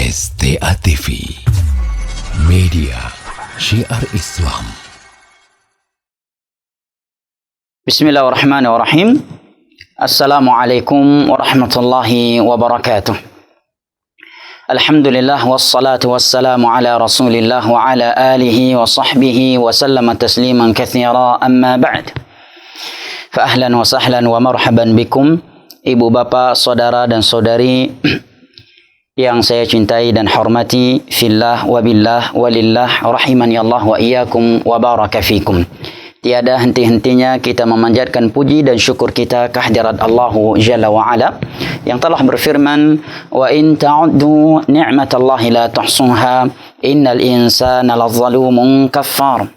STA TV Media Syiar Islam. Bismillahirrahmanirrahim. Assalamualaikum warahmatullahi wabarakatuh. Alhamdulillah wassalatu wassalamu ala Rasulillah wa ala alihi wa sahbihi wa sallama tasliman katsira, amma ba'd. Fa ahlan wa sahlan wa marhaban bikum, ibu bapak, saudara dan saudari yang saya cintai dan hormati fillah wa billah walillah, rahimani Allah wa iyyakum wa baraka fikum. Tiada henti-hentinya kita memanjatkan puji dan syukur kita kehadirat Allah Jalla wa Ala yang telah berfirman, wa in ta'uddu ni'matallahi la tuhsuha innal insana lazalumun kaffar.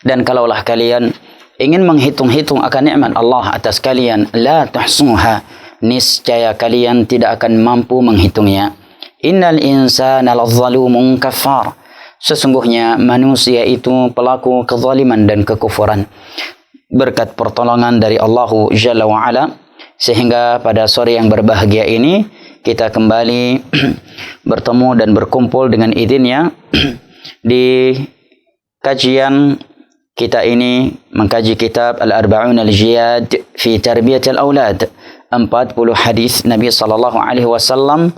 Dan kalaulah kalian ingin menghitung-hitung akan nikmat Allah atas kalian, la tuhsuha, niscaya kalian tidak akan mampu menghitungnya. Innal insana lazalumun kaffar. Sesungguhnya manusia itu pelaku kezaliman dan kekufuran. Berkat pertolongan dari Allah Jalla wa Ala, sehingga pada sore yang berbahagia ini kita kembali bertemu dan berkumpul dengan izinnya di kajian kita ini, mengkaji kitab Al-Arba'un Al-Jiyad fi Tarbiyatil Aulad, 40 hadis Nabi SAW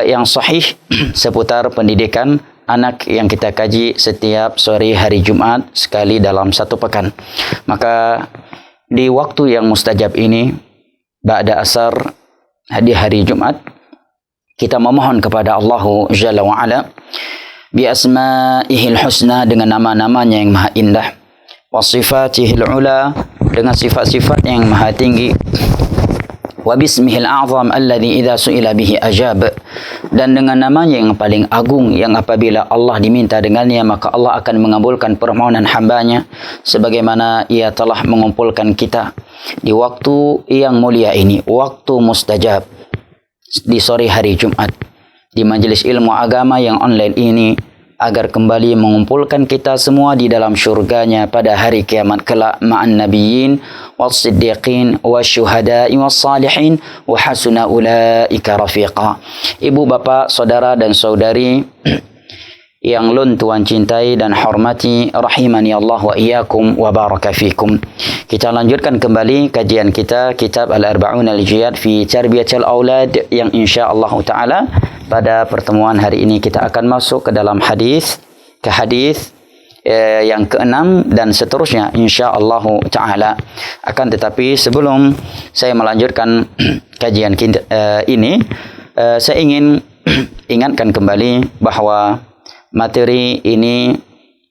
yang sahih seputar pendidikan anak yang kita kaji setiap sore hari Jumat sekali dalam satu pekan. Maka di waktu yang mustajab ini, ba'da asar di hari Jumat, kita memohon kepada Allah Jalla wa Ala bi asma'ihil husna, dengan nama-namanya yang maha indah, wa sifatihil ula, dengan sifat-sifat yang maha tinggi, wa bismihil a'zam alladhi idza su'ila bihi ajab, dan dengan namanya yang paling agung yang apabila Allah diminta dengannya maka Allah akan mengabulkan permohonan hambanya, sebagaimana ia telah mengumpulkan kita di waktu yang mulia ini, waktu mustajab, di sore hari Jumat, di majelis ilmu agama yang online ini, agar kembali mengumpulkan kita semua di dalam syurganya pada hari kiamat kelak, ma'an nabiyyin was-siddiqin wasyuhada'i was-salihin wa hasuna ulaika rafiqa. Ibu bapak, saudara dan saudari yang lun tuan cintai dan hormati, rahimani Allah wa iyyakum wa baraka fikum. Kita lanjutkan kembali kajian kita kitab Al-Arba'un Al-Jiyad fi Tarbiyatil Aulad, yang insyaallah taala pada pertemuan hari ini kita akan masuk ke dalam hadis yang ke-6 dan seterusnya insyaallah taala. Akan tetapi sebelum saya melanjutkan kajian kita ini, saya ingin ingatkan kembali bahwa materi ini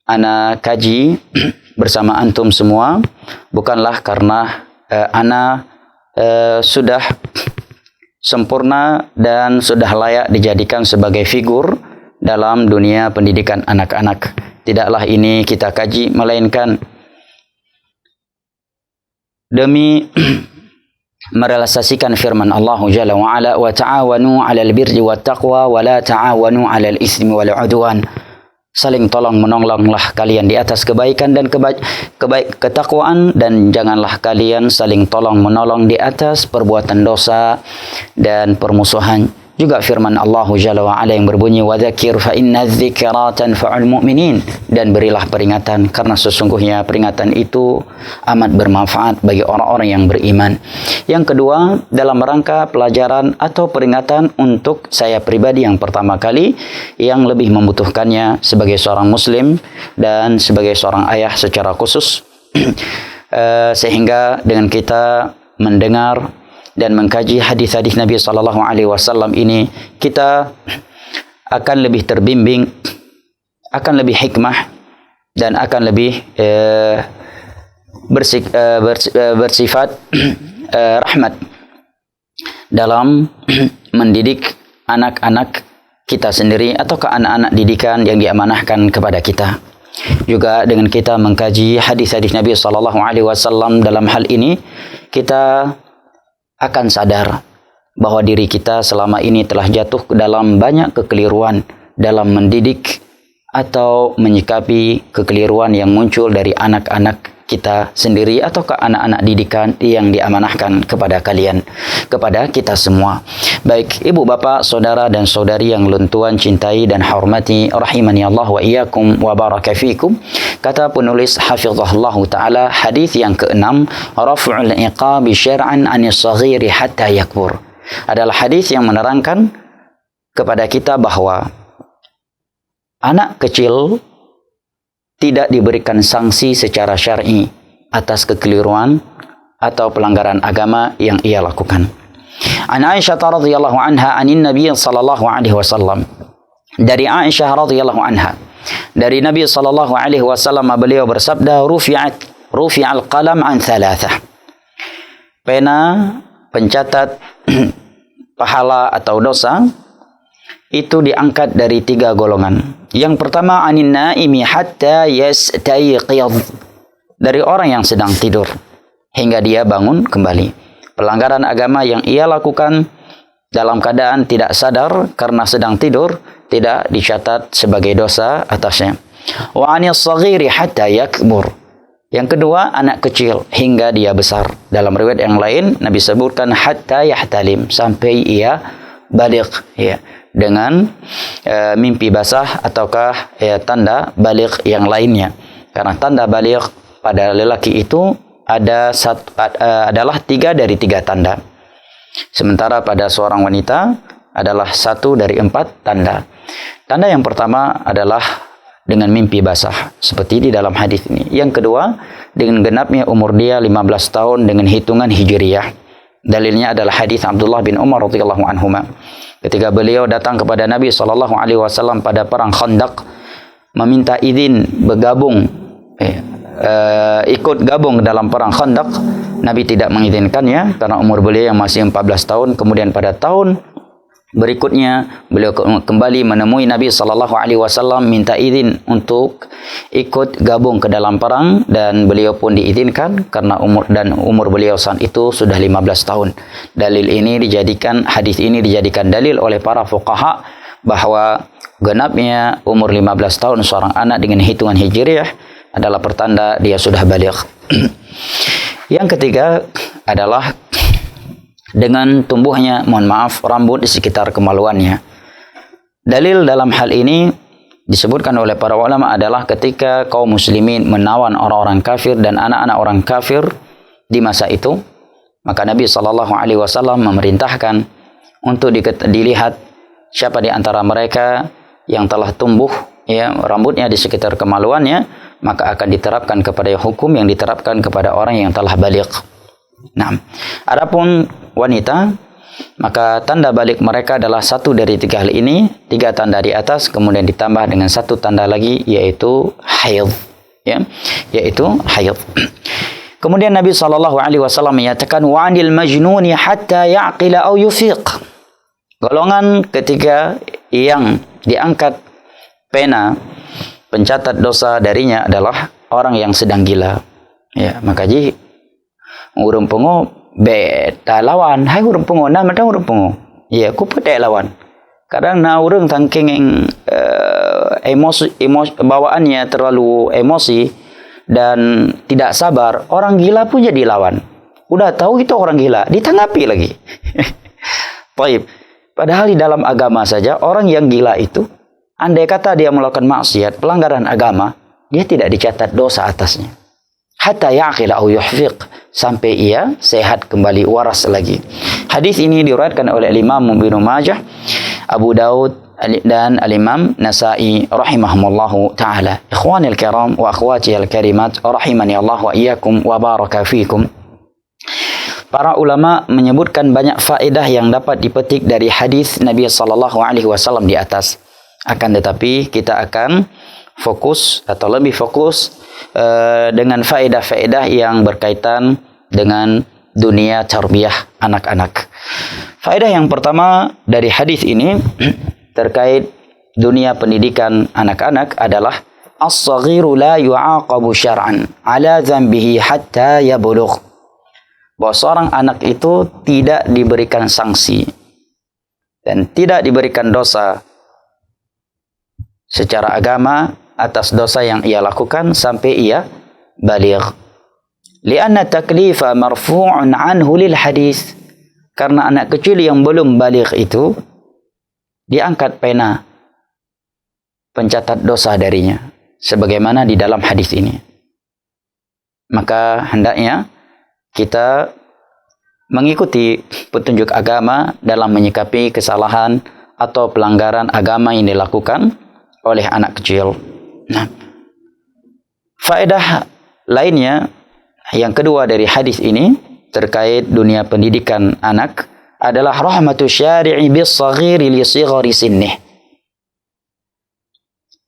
ana kaji bersama antum semua bukanlah karena ana sudah sempurna dan sudah layak dijadikan sebagai figur dalam dunia pendidikan anak-anak. Tidaklah ini kita kaji, melainkan demi merealisasikan firman Allah Jalla wa Ala, wa ta'awanu 'alal birri wat taqwa wa la ta'awanu 'alal ismi wal 'udwan. Saling tolong menolonglah kalian di atas kebaikan dan ketakwaan, dan janganlah kalian saling tolong menolong di atas perbuatan dosa dan permusuhan. Juga firman Allah Jalla wa Ala yang berbunyi, wa dzakir fa inna dzikra tanfa'ul mu'minin, dan berilah peringatan karena sesungguhnya peringatan itu amat bermanfaat bagi orang-orang yang beriman. Yang kedua, dalam rangka pelajaran atau peringatan untuk saya pribadi yang pertama kali yang lebih membutuhkannya sebagai seorang muslim dan sebagai seorang ayah secara khusus, sehingga dengan kita mendengar dan mengkaji hadis-hadis Nabi sallallahu alaihi wasallam ini, kita akan lebih terbimbing, akan lebih hikmah, dan akan lebih bersifat rahmat dalam mendidik anak-anak kita sendiri atau ke anak-anak didikan yang diamanahkan kepada kita. Juga dengan kita mengkaji hadis-hadis Nabi sallallahu alaihi wasallam dalam hal ini, kita akan sadar bahwa diri kita selama ini telah jatuh ke dalam banyak kekeliruan dalam mendidik atau menyikapi kekeliruan yang muncul dari anak-anak kita sendiri atau ke anak-anak didikan yang diamanahkan kepada kalian, kepada kita semua. Baik ibu bapa, saudara dan saudari yang luntuan cintai dan hormati, rahimani Allah wa iyyakum wa baraka fikum. Kata penulis hafizahullah taala, hadis yang keenam, raf'ul iqabi syar'an 'anis saghiri hatta yakbur, adalah hadis yang menerangkan kepada kita bahwa anak kecil tidak diberikan sanksi secara syar'i atas kekeliruan atau pelanggaran agama yang ia lakukan. An Aisyah radhiyallahu anha anin Nabi sallallahu alaihi wasallam. Dari Aisyah radhiyallahu anha, dari Nabi sallallahu alaihi wasallam, beliau bersabda, rufi'al qalam an thalathah. Pena pencatat pahala atau dosa itu diangkat dari 3 golongan. Yang pertama, anin naimi hatta yastayqidh, dari orang yang sedang tidur hingga dia bangun kembali. Pelanggaran agama yang ia lakukan dalam keadaan tidak sadar karena sedang tidur tidak dicatat sebagai dosa atasnya. Wa anis saghiri hatta yakbur. Yang kedua, anak kecil hingga dia besar. Dalam riwayat yang lain Nabi sebutkan hatta yahtalim, sampai ia baligh, ya, dengan mimpi basah ataukah tanda baligh yang lainnya. Karena tanda baligh pada lelaki itu adalah 3 dari 3 tanda. Sementara pada seorang wanita adalah 1 dari 4 tanda. Tanda yang pertama adalah dengan mimpi basah, seperti di dalam hadis ini. Yang kedua, dengan genapnya umur dia 15 tahun dengan hitungan hijriyah. Dalilnya adalah hadis Abdullah bin Umar radhiyallahu anhuma. Ketika beliau datang kepada Nabi SAW pada perang Khandaq, meminta izin bergabung, ikut gabung dalam perang Khandaq, Nabi tidak mengizinkannya karena umur beliau yang masih 14 tahun. Kemudian pada tahun berikutnya beliau kembali menemui Nabi SAW, minta izin untuk ikut gabung ke dalam perang, dan beliau pun diizinkan karena umur beliau saat itu sudah 15 tahun. Hadis ini dijadikan dalil oleh para fuqaha bahwa genapnya umur 15 tahun seorang anak dengan hitungan hijriyah adalah pertanda dia sudah baligh. Yang ketiga adalah dengan tumbuhnya, rambut di sekitar kemaluannya. Dalil dalam hal ini disebutkan oleh para ulama adalah ketika kaum muslimin menawan orang-orang kafir dan anak-anak orang kafir di masa itu, maka Nabi SAW memerintahkan untuk dilihat siapa di antara mereka yang telah tumbuh rambutnya di sekitar kemaluannya, maka akan diterapkan kepada hukum yang diterapkan kepada orang yang telah baligh. Nah, adapun wanita, maka tanda balik mereka adalah 1 dari 3 hal ini, 3 tanda di atas, kemudian ditambah dengan 1 tanda lagi, yaitu haid, yaitu haid. Kemudian Nabi SAW menyatakan, wa anil majnuni hatta ya'qila aw yufiq. Golongan ketiga yang diangkat pena pencatat dosa darinya adalah orang yang sedang gila. Ya, maka urang pungo beta lawan, hai urang pungo na mata urang pungo. Ya, ku pedek lawan. Kadang na urang tangking emosi bawaannya terlalu emosi dan tidak sabar, orang gila pun jadi lawan. Udah tahu itu orang gila, ditanggapi lagi. Baik. Padahal di dalam agama saja orang yang gila itu, andai kata dia melakukan maksiat, pelanggaran agama, dia tidak dicatat dosa atasnya. Hatta ya'qila aw yuhfiq, sampai ia sehat kembali, waras lagi. Hadis ini diriwayatkan oleh Imam Ibnu Majah, Abu Daud dan Al-Imam Nasa'i rahimahumullahu taala. Ikhwanil kiram wa akhwati al-karimat, rahimani Allah wa iyyakum wa baraka fikum. Para ulama menyebutkan banyak faedah yang dapat dipetik dari hadis Nabi sallallahu alaihi wasallam di atas. Akan tetapi kita akan fokus atau lebih fokus dengan faedah-faedah yang berkaitan dengan dunia tarbiyah anak-anak. Faedah yang pertama dari hadis ini terkait dunia pendidikan anak-anak adalah as-saghiru la yu'aqabu syar'an ala dhanbihi hatta yablugh. Bahwa seorang anak itu tidak diberikan sanksi dan tidak diberikan dosa secara agama atas dosa yang ia lakukan sampai ia baligh, Lianna taklifa marfu'un anhu lil hadis. Karena anak kecil yang belum baligh itu diangkat pena pencatat dosa darinya, sebagaimana di dalam hadis ini. Maka hendaknya kita mengikuti petunjuk agama dalam menyikapi kesalahan atau pelanggaran agama yang dilakukan oleh anak kecil. Nah, faedah lainnya yang kedua dari hadis ini terkait dunia pendidikan anak adalah rahmatu syari'i bis-saghiri li sighari sinnih.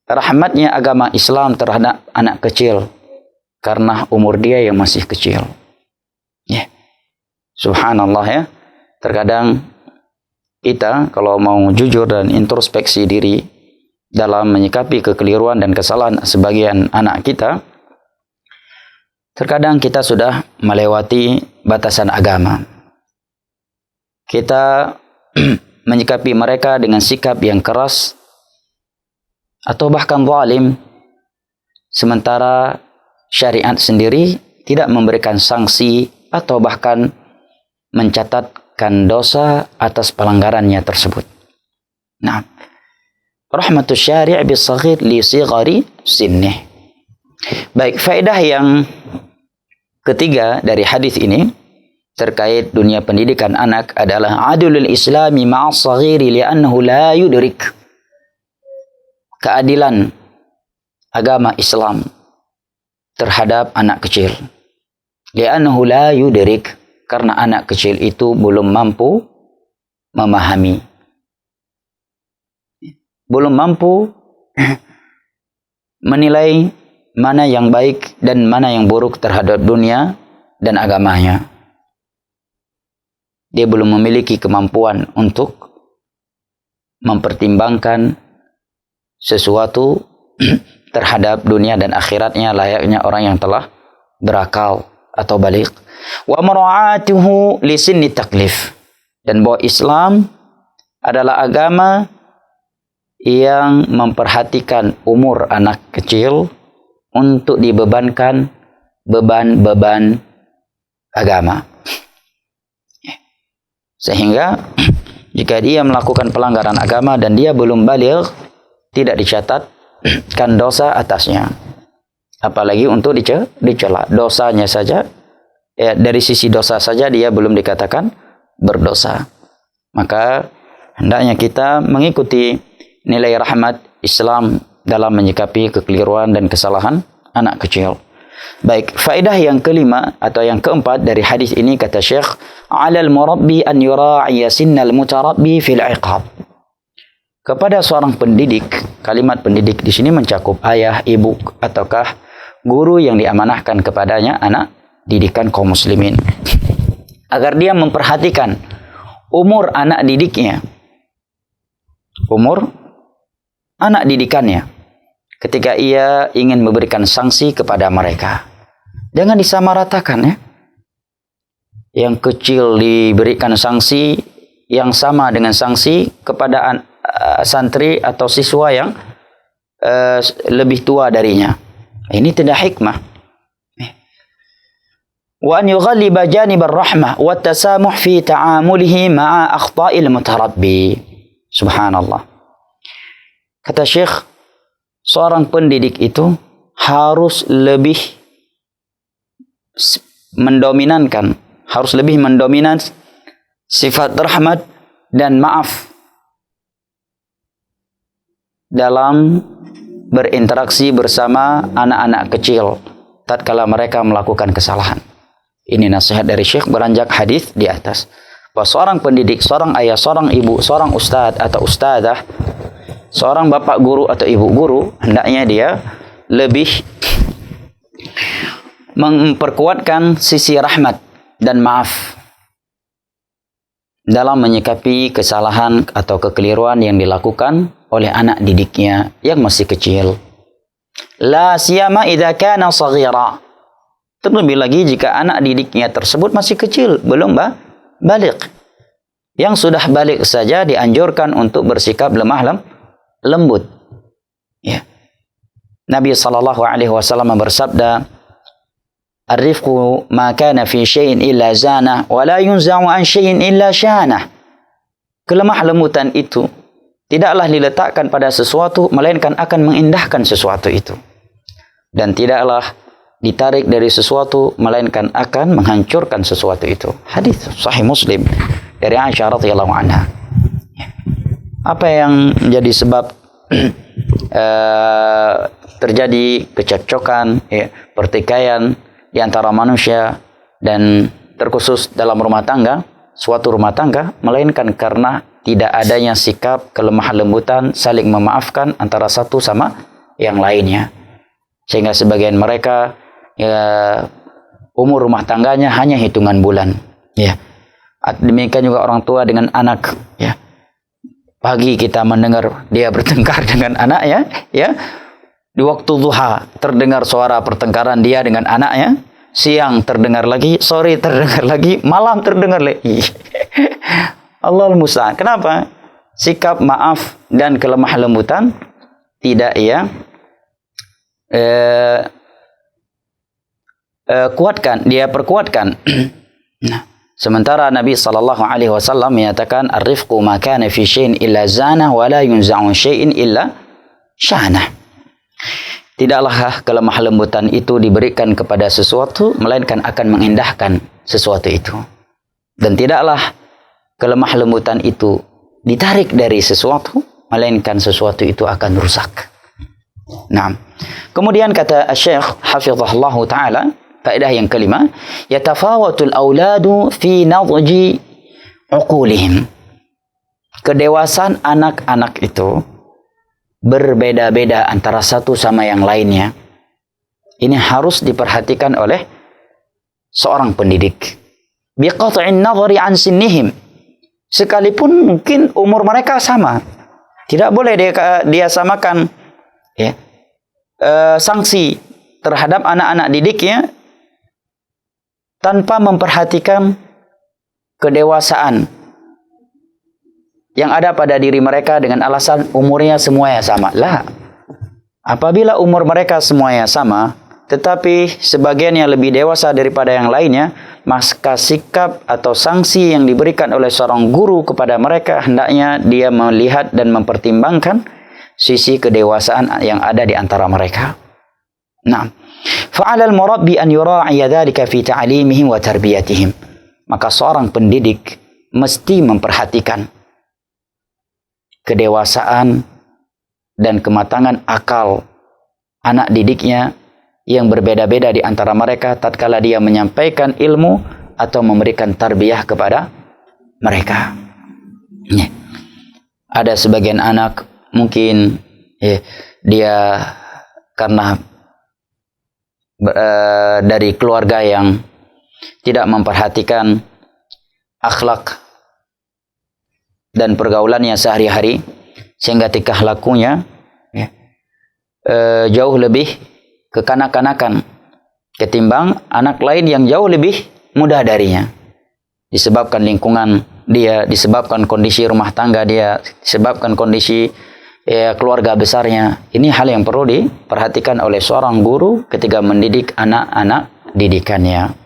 Rahmatnya agama Islam terhadap anak kecil karena umur dia yang masih kecil. Ya. Subhanallah ya. Terkadang kita kalau mau jujur dan introspeksi diri dalam menyikapi kekeliruan dan kesalahan sebagian anak kita, terkadang kita sudah melewati batasan agama. Kita menyikapi mereka dengan sikap yang keras atau bahkan zalim, sementara syariat sendiri tidak memberikan sanksi atau bahkan mencatatkan dosa atas pelanggarannya tersebut. Nah, rahmatus syari' bis-saghir li sighari sinnih. Baik, faedah yang ketiga dari hadis ini terkait dunia pendidikan anak adalah adlul islami ma'as saghiri li'annahu la yudrik. Keadilan agama Islam terhadap anak kecil. Li'annahu la yudrik, karena anak kecil itu belum mampu memahami. Belum mampu menilai mana yang baik dan mana yang buruk terhadap dunia dan agamanya. Dia belum memiliki kemampuan untuk mempertimbangkan sesuatu terhadap dunia dan akhiratnya layaknya orang yang telah berakal atau baligh. Wa mara'atuhu li sinni taklif. Dan bahwa Islam adalah agama yang memperhatikan umur anak kecil untuk dibebankan beban-beban agama. Sehingga jika dia melakukan pelanggaran agama dan dia belum baligh, tidak dicatatkan dosa atasnya. Apalagi untuk dicela. Dosanya saja, ya, dari sisi dosa saja dia belum dikatakan berdosa. Maka hendaknya kita mengikuti nilai rahmat Islam dalam menyikapi kekeliruan dan kesalahan anak kecil. Baik, faedah yang kelima atau yang keempat dari hadis ini kata Syekh, 'alal murabbi an yura'iya sinnal mutarabbi fil 'iqab. Kepada seorang pendidik, kalimat pendidik di sini mencakup ayah, ibu, ataukah guru yang diamanahkan kepadanya anak didikan kaum muslimin, agar dia memperhatikan umur anak didiknya, umur anak didikannya, ketika ia ingin memberikan sanksi kepada mereka. Jangan disamaratakan ya. Yang kecil diberikan sanksi yang sama dengan sanksi kepada santri atau siswa yang lebih tua darinya. Ini tidak hikmah. Wa an yughalliba janib ar-rahmah wa tasamuh fi ta'amulihi ma'a akhta'il mutarabbi. Subhanallah. Kata Syekh, seorang pendidik itu harus lebih mendominankan, sifat rahmat dan maaf dalam berinteraksi bersama anak-anak kecil tatkala mereka melakukan kesalahan. Ini nasihat dari Syekh beranjak hadis di atas. Bahwa seorang pendidik, seorang ayah, seorang ibu, seorang ustadz atau ustadzah, seorang bapak guru atau ibu guru, hendaknya dia lebih memperkuatkan sisi rahmat dan maaf dalam menyikapi kesalahan atau kekeliruan yang dilakukan oleh anak didiknya yang masih kecil. La siyama idza kana saghira. Terlebih lagi jika anak didiknya tersebut masih kecil, belum baligh. Yang sudah baligh saja dianjurkan untuk bersikap lemah lembut. Ya. Nabi sallallahu alaihi wasallam bersabda, Ar-rifqu ma kana fi syai'in illa zanah wa la yunza'u an syai'in illa syanah. Kelemah lembutan itu tidaklah diletakkan pada sesuatu melainkan akan mengindahkan sesuatu itu. Dan tidaklah ditarik dari sesuatu melainkan akan menghancurkan sesuatu itu. Hadis sahih Muslim dari Aisyah radhiyallahu anha. Apa yang menjadi sebab terjadi kecocokan, pertikaian di antara manusia dan terkhusus dalam rumah tangga, suatu rumah tangga, melainkan karena tidak adanya sikap kelemah lembutan saling memaafkan antara satu sama yang lainnya. Sehingga sebagian mereka umur rumah tangganya hanya hitungan bulan. Ya. Demikian juga orang tua dengan anak. Ya. Pagi kita mendengar dia bertengkar dengan anaknya. Ya. Di waktu duha terdengar suara pertengkaran dia dengan anaknya. Siang terdengar lagi, sore terdengar lagi, malam terdengar lagi. Allahul musta'an. Kenapa? Sikap maaf dan kelemah lembutan tidak kuatkan, dia perkuatkan. Nah, sementara Nabi SAW menyatakan ar-rifqu ma kana fi syai'in illa zanah wa la yunza'u syai'in illa syanah. Tidaklah kelemah lembutan itu diberikan kepada sesuatu melainkan akan mengindahkan sesuatu itu. Dan tidaklah kelemah lembutan itu ditarik dari sesuatu melainkan sesuatu itu akan rusak. Nah, kemudian kata Syekh hafizahullah taala, faedah yang kelima, yatafawatul auladu fi nadji uqulihim. Kedewasaan anak-anak itu berbeda-beda antara satu sama yang lainnya. Ini harus diperhatikan oleh seorang pendidik. Biqat'in nadhari an sinnihim. Sekalipun mungkin umur mereka sama, tidak boleh dia samakan sanksi terhadap anak-anak didiknya tanpa memperhatikan kedewasaan yang ada pada diri mereka dengan alasan umurnya semuanya sama. Lah, apabila umur mereka semuanya sama, tetapi sebagian yang lebih dewasa daripada yang lainnya, maka sikap atau sanksi yang diberikan oleh seorang guru kepada mereka hendaknya dia melihat dan mempertimbangkan sisi kedewasaan yang ada di antara mereka. Nah, fa'alal murabbi an yura'iya dzalika fi ta'limihim wa tarbiyatihim. Maka seorang pendidik mesti memperhatikan kedewasaan dan kematangan akal anak didiknya yang berbeda-beda di antara mereka tatkala dia menyampaikan ilmu atau memberikan tarbiyah kepada mereka. Ada sebagian anak mungkin dia karena dari keluarga yang tidak memperhatikan akhlak dan pergaulannya sehari-hari, sehingga tingkah lakunya jauh lebih kekanak-kanakan ketimbang anak lain yang jauh lebih muda darinya. Disebabkan lingkungan dia, disebabkan kondisi rumah tangga dia, disebabkan kondisi keluarga besarnya. Ini hal yang perlu diperhatikan oleh seorang guru ketika mendidik anak-anak didikannya.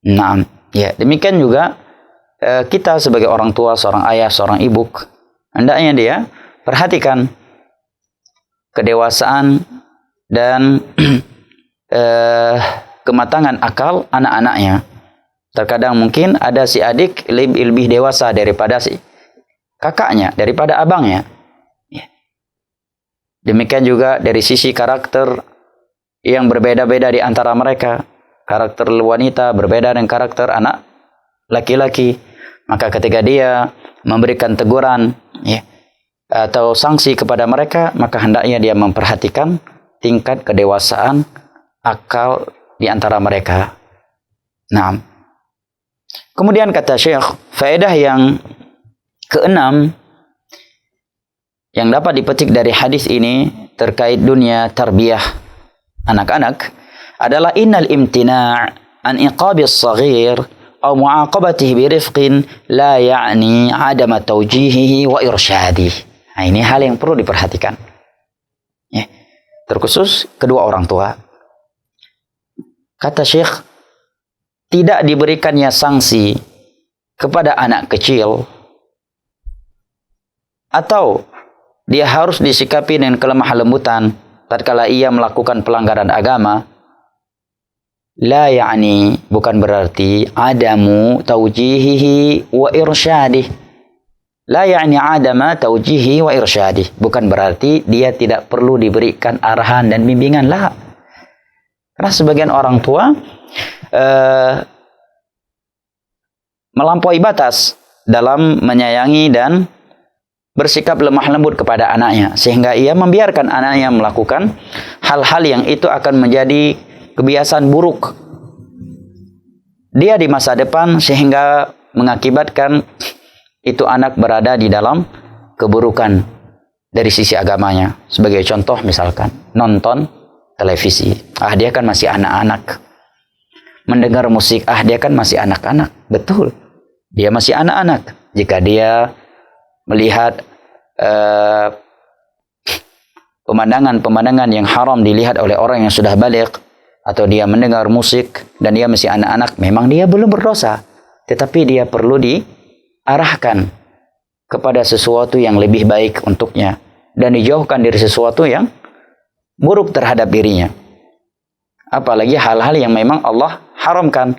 Nah, demikian juga kita sebagai orang tua, seorang ayah, seorang ibu, hendaknya dia perhatikan kedewasaan dan kematangan akal anak-anaknya. Terkadang mungkin ada si adik lebih dewasa daripada si kakaknya, daripada abangnya. Demikian juga dari sisi karakter yang berbeda-beda di antara mereka. Karakter wanita berbeda dengan karakter anak laki-laki. Maka ketika dia memberikan teguran atau sanksi kepada mereka, maka hendaknya dia memperhatikan tingkat kedewasaan akal di antara mereka. Nah, kemudian kata Syekh, faedah yang keenam yang dapat dipetik dari hadis ini terkait dunia tarbiyah anak-anak adalah innal imtina' an iqabis saghir aw mu'aqabatihi birifqin la ya'ni 'adama tawjihihi wa irsyadihi. Nah, ini hal yang perlu diperhatikan. Terkhusus kedua orang tua. Kata Syekh, tidak diberikannya sanksi kepada anak kecil atau dia harus disikapi dengan kelemah lembutan tatkala ia melakukan pelanggaran agama, la ya'ni, bukan berarti adamu taujihihi wa irsyadih. La ya'ni adama taujihi wa irsyadih, bukan berarti dia tidak perlu diberikan arahan dan bimbingan lah. Karena sebagian orang tua melampaui batas dalam menyayangi dan bersikap lemah lembut kepada anaknya, sehingga ia membiarkan anaknya melakukan hal-hal yang itu akan menjadi kebiasaan buruk dia di masa depan, sehingga mengakibatkan itu anak berada di dalam keburukan dari sisi agamanya. Sebagai contoh misalkan nonton televisi, dia kan masih anak-anak. Mendengar musik, dia kan masih anak-anak. Betul, dia masih anak-anak. Jika dia melihat pemandangan-pemandangan yang haram dilihat oleh orang yang sudah baligh, atau dia mendengar musik dan dia masih anak-anak, memang dia belum berdosa, tetapi dia perlu diarahkan kepada sesuatu yang lebih baik untuknya dan dijauhkan dari sesuatu yang buruk terhadap dirinya. Apalagi hal-hal yang memang Allah haramkan,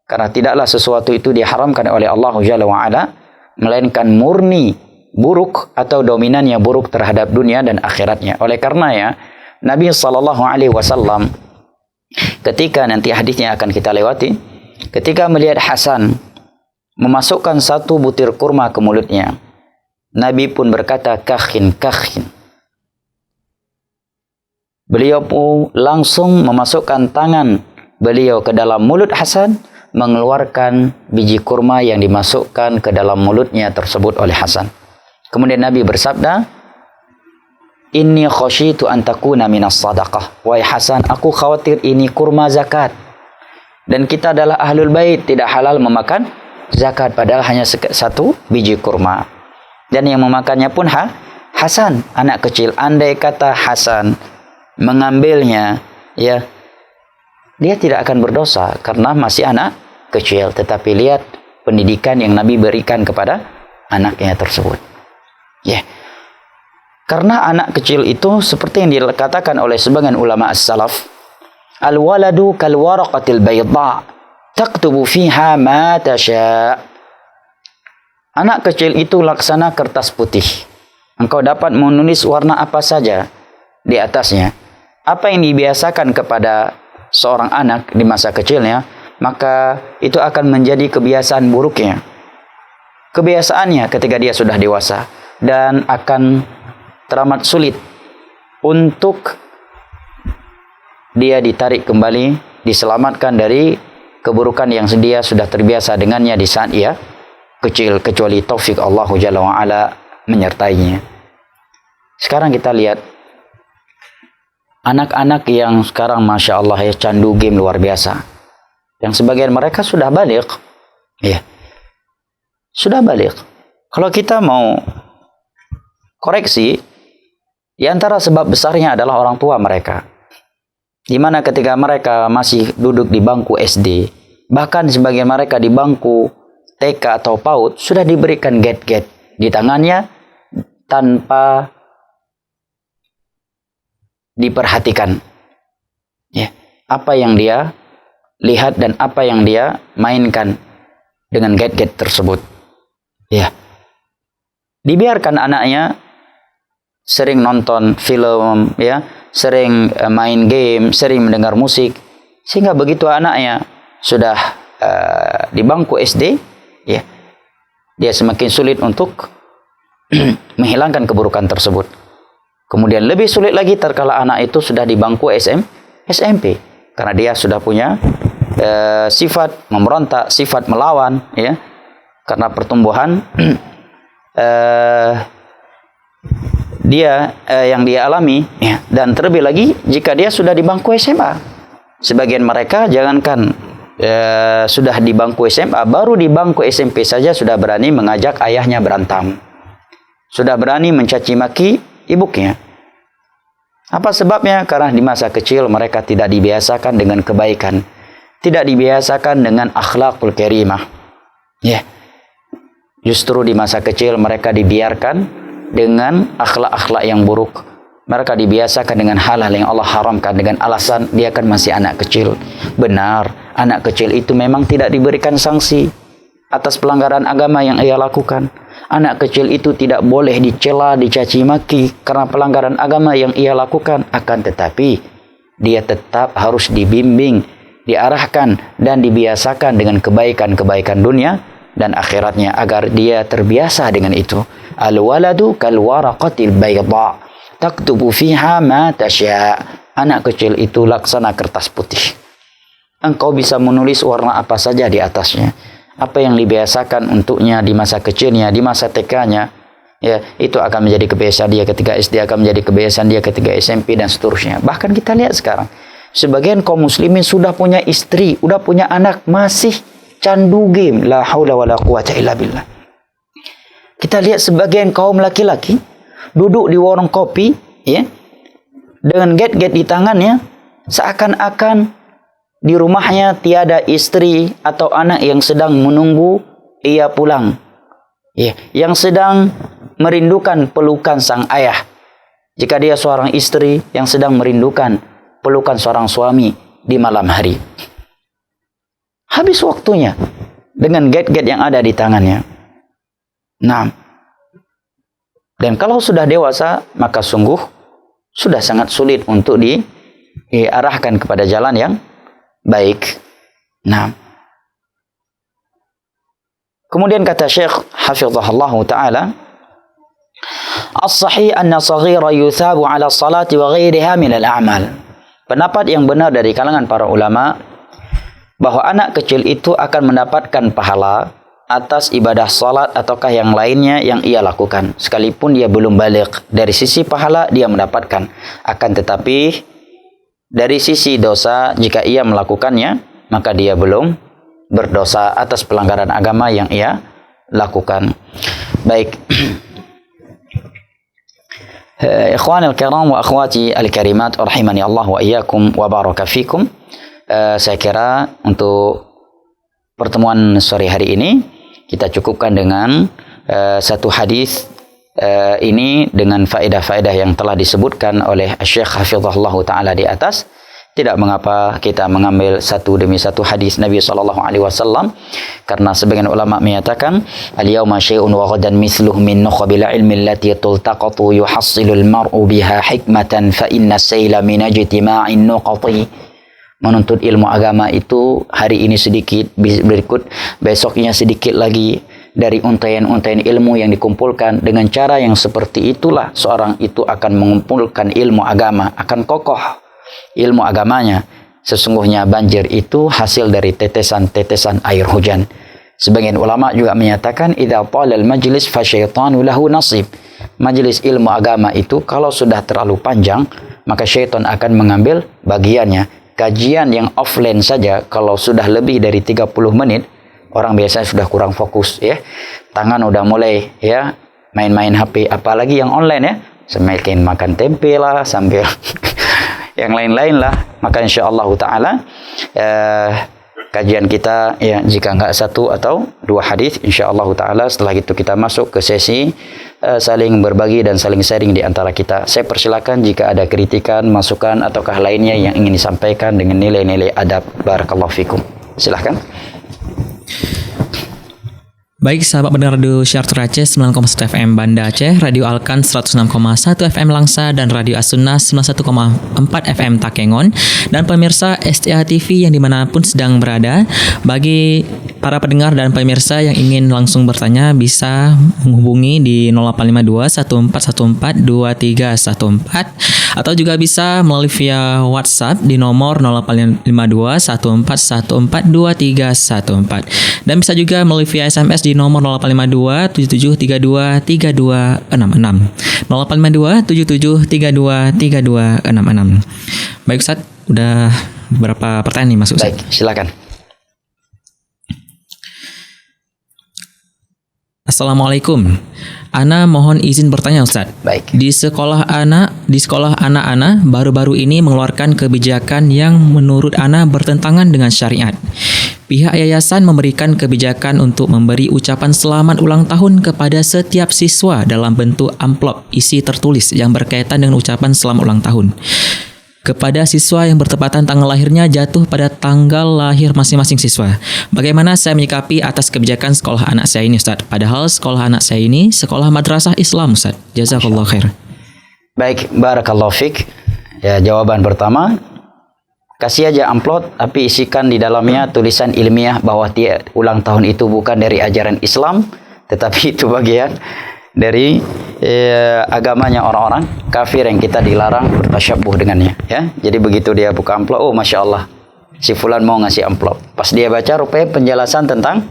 karena tidaklah sesuatu itu diharamkan oleh Allah Jalla wa'ala melainkan murni buruk atau dominannya buruk terhadap dunia dan akhiratnya. Oleh karenanya Nabi SAW ketika nanti hadisnya akan kita lewati, ketika melihat Hasan memasukkan satu butir kurma ke mulutnya, Nabi pun berkata, kakhin, kakhin. Beliau pun langsung memasukkan tangan beliau ke dalam mulut Hasan, mengeluarkan biji kurma yang dimasukkan ke dalam mulutnya tersebut oleh Hasan. Kemudian Nabi bersabda, inni khasyitu an takuna minas sadaqah. Wahai Hasan, aku khawatir ini kurma zakat. Dan kita adalah ahlul bait, tidak halal memakan zakat, padahal hanya satu biji kurma. Dan yang memakannya pun Hasan, anak kecil. Andai kata Hasan mengambilnya, ya, dia tidak akan berdosa karena masih anak kecil. Tetapi lihat pendidikan yang Nabi berikan kepada anaknya tersebut. Ya. Karena anak kecil itu seperti yang dikatakan oleh sebagian ulama as-salaf, al-waladu kal waraqatil bayda taktubu fiha ma tasha. Anak kecil itu laksana kertas putih. Engkau dapat menulis warna apa saja di atasnya. Apa yang dibiasakan kepada seorang anak di masa kecilnya, maka itu akan menjadi kebiasaan buruknya. Kebiasaannya ketika dia sudah dewasa, dan akan teramat sulit untuk dia ditarik kembali, diselamatkan dari keburukan yang dia sudah terbiasa dengannya di saat ia kecil, kecuali taufik Allah Jalla wa'ala menyertainya. Sekarang kita lihat anak-anak yang sekarang Masya Allah ya, candu game luar biasa, yang sebagian mereka sudah baligh, ya, sudah baligh. Kalau kita mau koreksi, di antara sebab besarnya adalah orang tua mereka, di mana ketika mereka masih duduk di bangku SD, bahkan sebagian mereka di bangku TK atau PAUD, sudah diberikan gadget di tangannya tanpa diperhatikan, ya, apa yang dia lihat dan apa yang dia mainkan dengan gadget tersebut, ya. Dibiarkan anaknya sering nonton film, ya, sering main game, sering mendengar musik, sehingga begitu anaknya sudah di bangku SD, ya, dia semakin sulit untuk menghilangkan keburukan tersebut. Kemudian lebih sulit lagi terkala anak itu sudah di bangku SMP, karena dia sudah punya sifat memberontak, sifat melawan, ya, karena pertumbuhan dia yang dia alami, ya. Dan terlebih lagi jika dia sudah di bangku SMA. Sebagian mereka jangankan sudah di bangku SMA, baru di bangku SMP saja sudah berani mengajak ayahnya berantem, sudah berani mencaci maki ibunya. Apa sebabnya? Karena di masa kecil mereka tidak dibiasakan dengan kebaikan, tidak dibiasakan dengan akhlakul karimah. Ya. Justru di masa kecil mereka dibiarkan dengan akhlak-akhlak yang buruk. Mereka dibiasakan dengan hal-hal yang Allah haramkan dengan alasan dia kan masih anak kecil. Benar, anak kecil itu memang tidak diberikan sanksi atas pelanggaran agama yang ia lakukan. Anak kecil itu tidak boleh dicela, dicaci maki karena pelanggaran agama yang ia lakukan. Akan tetapi, dia tetap harus dibimbing, diarahkan, dan dibiasakan dengan kebaikan-kebaikan dunia dan akhiratnya agar dia terbiasa dengan itu. Al-waladu kal-waraqatil bayda, taktubu fiha ma tasya. Anak kecil itu laksana kertas putih. Engkau bisa menulis warna apa saja di atasnya. Apa yang dibiasakan untuknya di masa kecilnya, di masa TK-nya, ya, itu akan menjadi kebiasaan dia ketika SD, akan menjadi kebiasaan dia ketika SMP dan seterusnya. Bahkan kita lihat sekarang, sebagian kaum muslimin sudah punya istri, sudah punya anak, masih candu game. La haula wala quwata illa billah. Kita lihat sebagian kaum laki-laki duduk di warung kopi, ya, dengan gadget di tangannya, seakan-akan di rumahnya tiada istri atau anak yang sedang menunggu ia pulang. Ya, yang sedang merindukan pelukan sang ayah. Jika dia seorang istri yang sedang merindukan pelukan seorang suami di malam hari. Habis waktunya dengan gadget yang ada di tangannya. Nah, dan kalau sudah dewasa, maka sungguh sudah sangat sulit untuk diarahkan kepada jalan yang baik. Nah, kemudian kata Syekh hafizahullah taala, as-sahih anna saghira yuthabu ala salati wa ghairiha min al-a'mal. Pendapat yang benar dari kalangan para ulama bahwa anak kecil itu akan mendapatkan pahala atas ibadah salat ataukah yang lainnya yang ia lakukan sekalipun dia belum baligh. Dari sisi pahala dia mendapatkan, akan tetapi dari sisi dosa, jika ia melakukannya, maka dia belum berdosa atas pelanggaran agama yang ia lakukan. Baik. Ikhwan al-kiram wa akhwati al-karimat, rahimani Allah wa iyyakum wa baraka fikum. Saya kira untuk pertemuan sore hari ini, kita cukupkan dengan satu hadis ini dengan faedah-faedah yang telah disebutkan oleh Syekh Hafizahullah Ta'ala di atas. Tidak mengapa kita mengambil satu demi satu hadis Nabi SAW, karena sebagian ulama menyatakan al-yawma syai'un wa ghadan mithluhu min nukhbil ilmi allati tultaqatu yuhassilul mar'u biha hikmatan fa inna sayla min ijtima'in nuqati. Menuntut ilmu agama itu hari ini sedikit, berikut besoknya sedikit lagi. Dari untaian-untaian ilmu yang dikumpulkan, dengan cara yang seperti itulah seorang itu akan mengumpulkan ilmu agama, akan kokoh ilmu agamanya. Sesungguhnya banjir itu hasil dari tetesan-tetesan air hujan. Sebagian ulama juga menyatakan idza talal majlis fasyaitanu lahu nasib. Majelis ilmu agama itu kalau sudah terlalu panjang, maka syaitan akan mengambil bagiannya. Kajian yang offline saja kalau sudah lebih dari 30 menit, orang biasanya sudah kurang fokus, ya. Tangan udah mulai, ya, main-main HP, apalagi yang online, ya. Semakin makan tempe lah sambil yang lain-lain lah. Maka insyaallah taala kajian kita, ya, jika enggak satu atau dua hadis, insyaallah taala setelah itu kita masuk ke sesi saling berbagi dan saling sharing di antara kita. Saya persilakan jika ada kritikan, masukan ataukah lainnya yang ingin disampaikan dengan nilai-nilai adab. Barakallahu fikum. Silahkan. Baik sahabat pendengar Radio Syartur Aceh 9,1 FM Banda Aceh, Radio Alkan 106,1 FM Langsa, dan Radio As-Sunnah 91,4 FM Takengon, dan pemirsa STA TV yang dimanapun sedang berada. Bagi para pendengar dan pemirsa yang ingin langsung bertanya bisa menghubungi di 0852 1414 2314 atau juga bisa melalui via WhatsApp di nomor 0852 1414 2314 dan bisa juga melalui via SMS di nomor 0852 7732 3266 0852 7732 3266. Baik Ustaz, udah beberapa pertanyaan nih Mas Ustaz. Baik, silakan. Assalamualaikum. Ana mohon izin bertanya Ustaz. Baik. Di sekolah anak Ana baru-baru ini mengeluarkan kebijakan yang menurut Ana bertentangan dengan syariat. Pihak yayasan memberikan kebijakan untuk memberi ucapan selamat ulang tahun kepada setiap siswa dalam bentuk amplop isi tertulis yang berkaitan dengan ucapan selamat ulang tahun. Kepada siswa yang bertepatan tanggal lahirnya jatuh pada tanggal lahir masing-masing siswa. Bagaimana saya menyikapi atas kebijakan sekolah anak saya ini Ustaz? Padahal sekolah anak saya ini sekolah madrasah Islam Ustaz. Jazakallah khair. Baik, barakallahu fik. Ya, jawaban pertama, kasih aja amplop tapi isikan di dalamnya tulisan ilmiah bahwa ulang tahun itu bukan dari ajaran Islam, tetapi itu bagian dari agamanya orang-orang kafir yang kita dilarang bertasyabuh dengannya, ya. Jadi begitu dia buka amplop, oh Masya Allah, si fulan mau ngasih amplop. Pas dia baca rupanya penjelasan tentang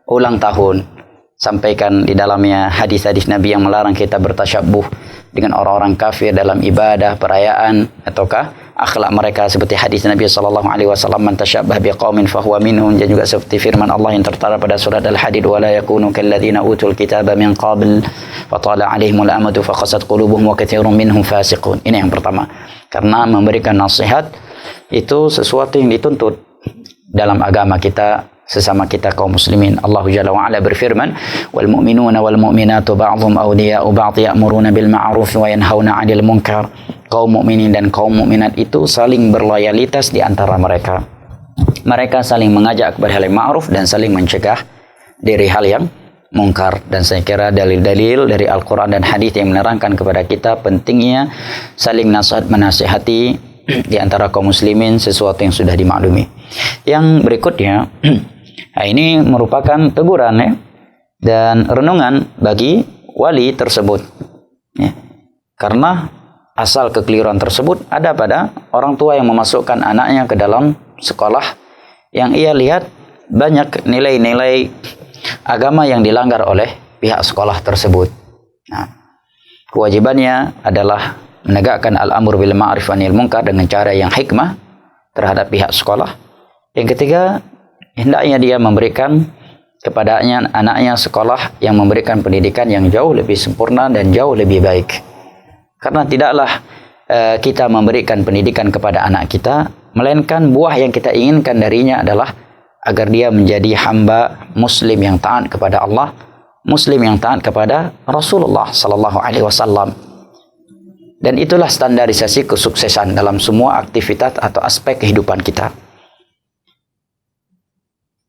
ulang tahun, sampaikan di dalamnya hadis-hadis Nabi yang melarang kita bertasyabuh dengan orang-orang kafir dalam ibadah, perayaan, ataukah akhlak mereka, seperti hadis Nabi SAW, man tasyabbah biqaumin fahuwa minhum, dan juga seperti firman Allah yang tertara pada surat Al-Hadid, wala yakunu kalladzina utul kitaba min qabl fatala alaihimul amadu faqasat qulubuhum wa katsirun minhum fasiqun. Ini yang pertama. Karena memberikan nasihat itu sesuatu yang dituntut dalam agama kita, sesama kita kaum muslimin. Allah Jalla wa Ala berfirman, wal mu'minuna wal mu'minatu ba'dhum awliya'u ba'd ya'muruna bil ma'ruf wa yanhauna 'anil munkar. Kaum mukminin dan kaum mukminat itu saling berloyalitas di antara mereka. Mereka saling mengajak kepada hal yang ma'ruf dan saling mencegah dari hal yang mungkar. Dan saya kira dalil-dalil dari Al-Quran dan hadis yang menerangkan kepada kita pentingnya saling nasihat menasihati di antara kaum muslimin sesuatu yang sudah dimaklumi. Yang berikutnya, nah ini merupakan teguran ya, dan renungan bagi wali tersebut. Ya. Karena asal kekeliruan tersebut ada pada orang tua yang memasukkan anaknya ke dalam sekolah yang ia lihat banyak nilai-nilai agama yang dilanggar oleh pihak sekolah tersebut. Nah, kewajibannya adalah menegakkan al-amr bil ma'ruf wa nahy anil munkar dengan cara yang hikmah terhadap pihak sekolah. Yang ketiga, hendaknya dia memberikan kepadanya anaknya sekolah yang memberikan pendidikan yang jauh lebih sempurna dan jauh lebih baik. Karena tidaklah kita memberikan pendidikan kepada anak kita, melainkan buah yang kita inginkan darinya adalah agar dia menjadi hamba muslim yang taat kepada Allah, muslim yang taat kepada Rasulullah sallallahu alaihi wasallam. Dan itulah standarisasi kesuksesan dalam semua aktivitas atau aspek kehidupan kita.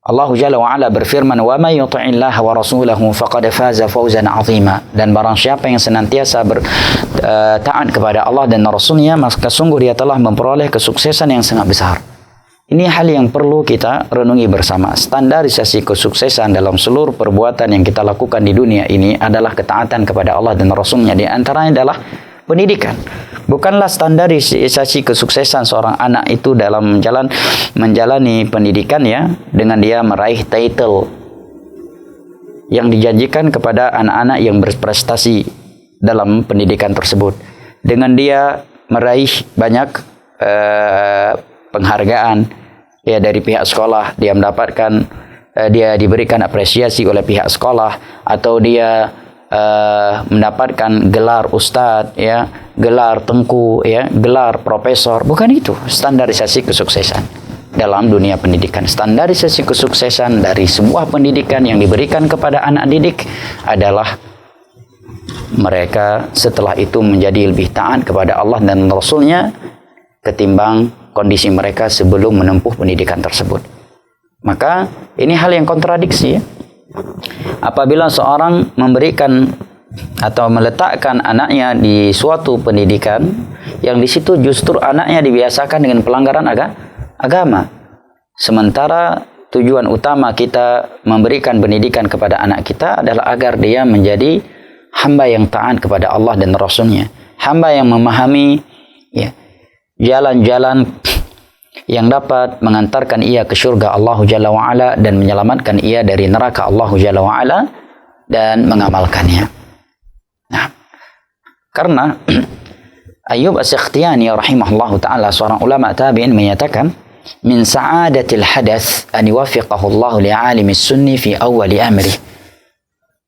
Allah Jalla wa Ala berfirman, wa may yuti'illaha wa rasulahu faqad faza fawzan 'azima. Dan barang siapa yang senantiasa taat kepada Allah dan Rasulnya, maka sungguh dia telah memperoleh kesuksesan yang sangat besar. Ini hal yang perlu kita renungi bersama. Standarisasi kesuksesan dalam seluruh perbuatan yang kita lakukan di dunia ini adalah ketaatan kepada Allah dan Rasulnya. Di antaranya adalah pendidikan. Bukanlah standarisasi kesuksesan seorang anak itu dalam menjalani pendidikan ya, dengan dia meraih title yang dijanjikan kepada anak-anak yang berprestasi dalam pendidikan tersebut. Dengan dia meraih banyak penghargaan ya dari pihak sekolah, dia mendapatkan dia diberikan apresiasi oleh pihak sekolah, atau dia mendapatkan gelar ustadz ya, gelar tengku ya, gelar profesor. Bukan itu standarisasi kesuksesan dalam dunia pendidikan. Standarisasi kesuksesan dari sebuah pendidikan yang diberikan kepada anak didik adalah mereka setelah itu menjadi lebih taat kepada Allah dan Rasulnya ketimbang kondisi mereka sebelum menempuh pendidikan tersebut. Maka ini hal yang kontradiksi ya. Apabila seorang memberikan atau meletakkan anaknya di suatu pendidikan yang di situ justru anaknya dibiasakan dengan pelanggaran agama, sementara tujuan utama kita memberikan pendidikan kepada anak kita adalah agar dia menjadi hamba yang taat kepada Allah dan Rasulnya, hamba yang memahami ya, jalan-jalan yang dapat mengantarkan ia ke surga Allah Jalla wa'ala dan menyelamatkan ia dari neraka Allah Jalla wa'ala dan mengamalkannya. Nah, karena Ayyub As-Sikhtiyani rahimahullahu ta'ala, seorang ulama tabi'in, menyatakan min sa'adatil hadath an yuwafiqahu Allah li'alimi sunni fi awali amri.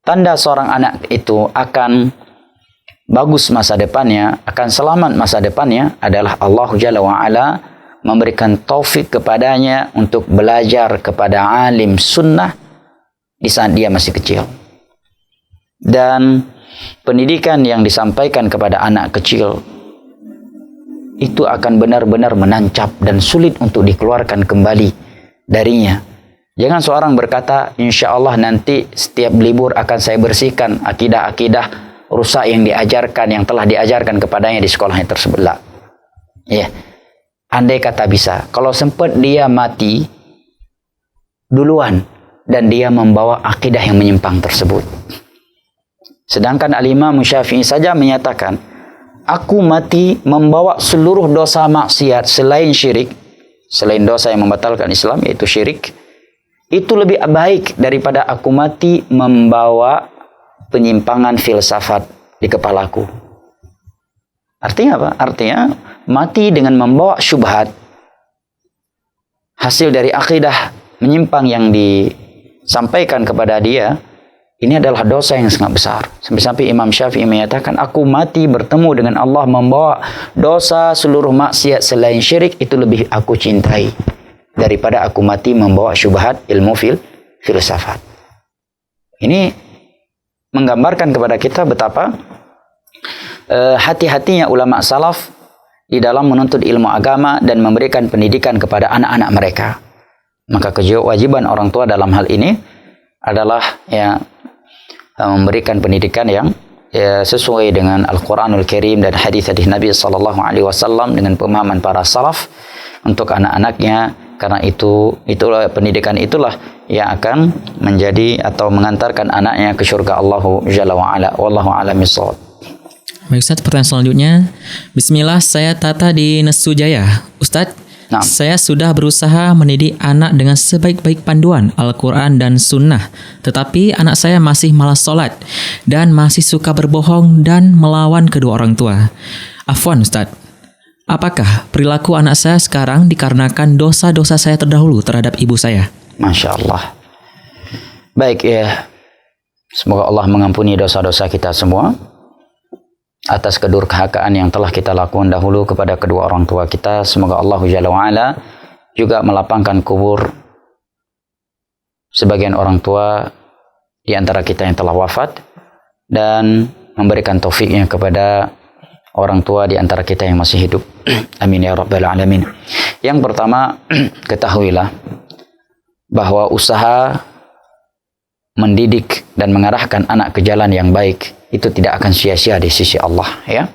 tanda seorang anak itu akan bagus masa depannya, akan selamat masa depannya adalah Allah Jalla wa'ala memberikan taufik kepadanya untuk belajar kepada alim sunnah di saat dia masih kecil. Dan pendidikan yang disampaikan kepada anak kecil itu akan benar-benar menancap dan sulit untuk dikeluarkan kembali darinya. Jangan seorang berkata, insya Allah nanti setiap libur akan saya bersihkan akidah-akidah rusak yang diajarkan, yang telah diajarkan kepadanya di sekolahnya tersebutlah. Ya, andai kata bisa, kalau sempat dia mati duluan dan dia membawa akidah yang menyimpang tersebut. Sedangkan Al-Imam Syafi'i saja menyatakan, aku mati membawa seluruh dosa maksiat selain syirik, selain dosa yang membatalkan Islam yaitu syirik, itu lebih baik daripada aku mati membawa penyimpangan filsafat di kepalaku. Artinya apa? Artinya mati dengan membawa syubhat, hasil dari akidah menyimpang yang disampaikan kepada dia, ini adalah dosa yang sangat besar. Sampai-sampai Imam Syafi'i menyatakan, aku mati bertemu dengan Allah membawa dosa seluruh maksiat selain syirik, itu lebih aku cintai daripada aku mati membawa syubhat ilmu filsafat. Ini menggambarkan kepada kita betapa hati-hatinya ulama salaf di dalam menuntut ilmu agama dan memberikan pendidikan kepada anak-anak mereka. Maka kewajiban orang tua dalam hal ini adalah memberikan pendidikan yang sesuai dengan Al-Quranul Karim dan hadis-hadis Nabi SAW dengan pemahaman para salaf untuk anak-anaknya. Karena itulah pendidikan itulah yang akan menjadi atau mengantarkan anaknya ke surga Allah Jalla wa'ala. Wallahu a'lam bishawab. Baik Ustaz, pertanyaan selanjutnya. Bismillah, saya Tata di Nesu Jaya. Ustaz, saya sudah berusaha mendidik anak dengan sebaik-baik panduan Al-Quran dan Sunnah. Tetapi anak saya masih malas sholat dan masih suka berbohong dan melawan kedua orang tua. Afwan Ustaz, apakah perilaku anak saya sekarang dikarenakan dosa-dosa saya terdahulu terhadap ibu saya? Masya Allah. Baik ya. Semoga Allah mengampuni dosa-dosa kita semua atas kedurhakaan yang telah kita lakukan dahulu kepada kedua orang tua kita. Semoga Allah Jalla wa'ala juga melapangkan kubur sebagian orang tua di antara kita yang telah wafat dan memberikan taufiknya kepada orang tua di antara kita yang masih hidup. Amin ya rabbal alamin. Yang pertama, ketahuilah bahwa usaha mendidik dan mengarahkan anak ke jalan yang baik itu tidak akan sia-sia di sisi Allah, ya.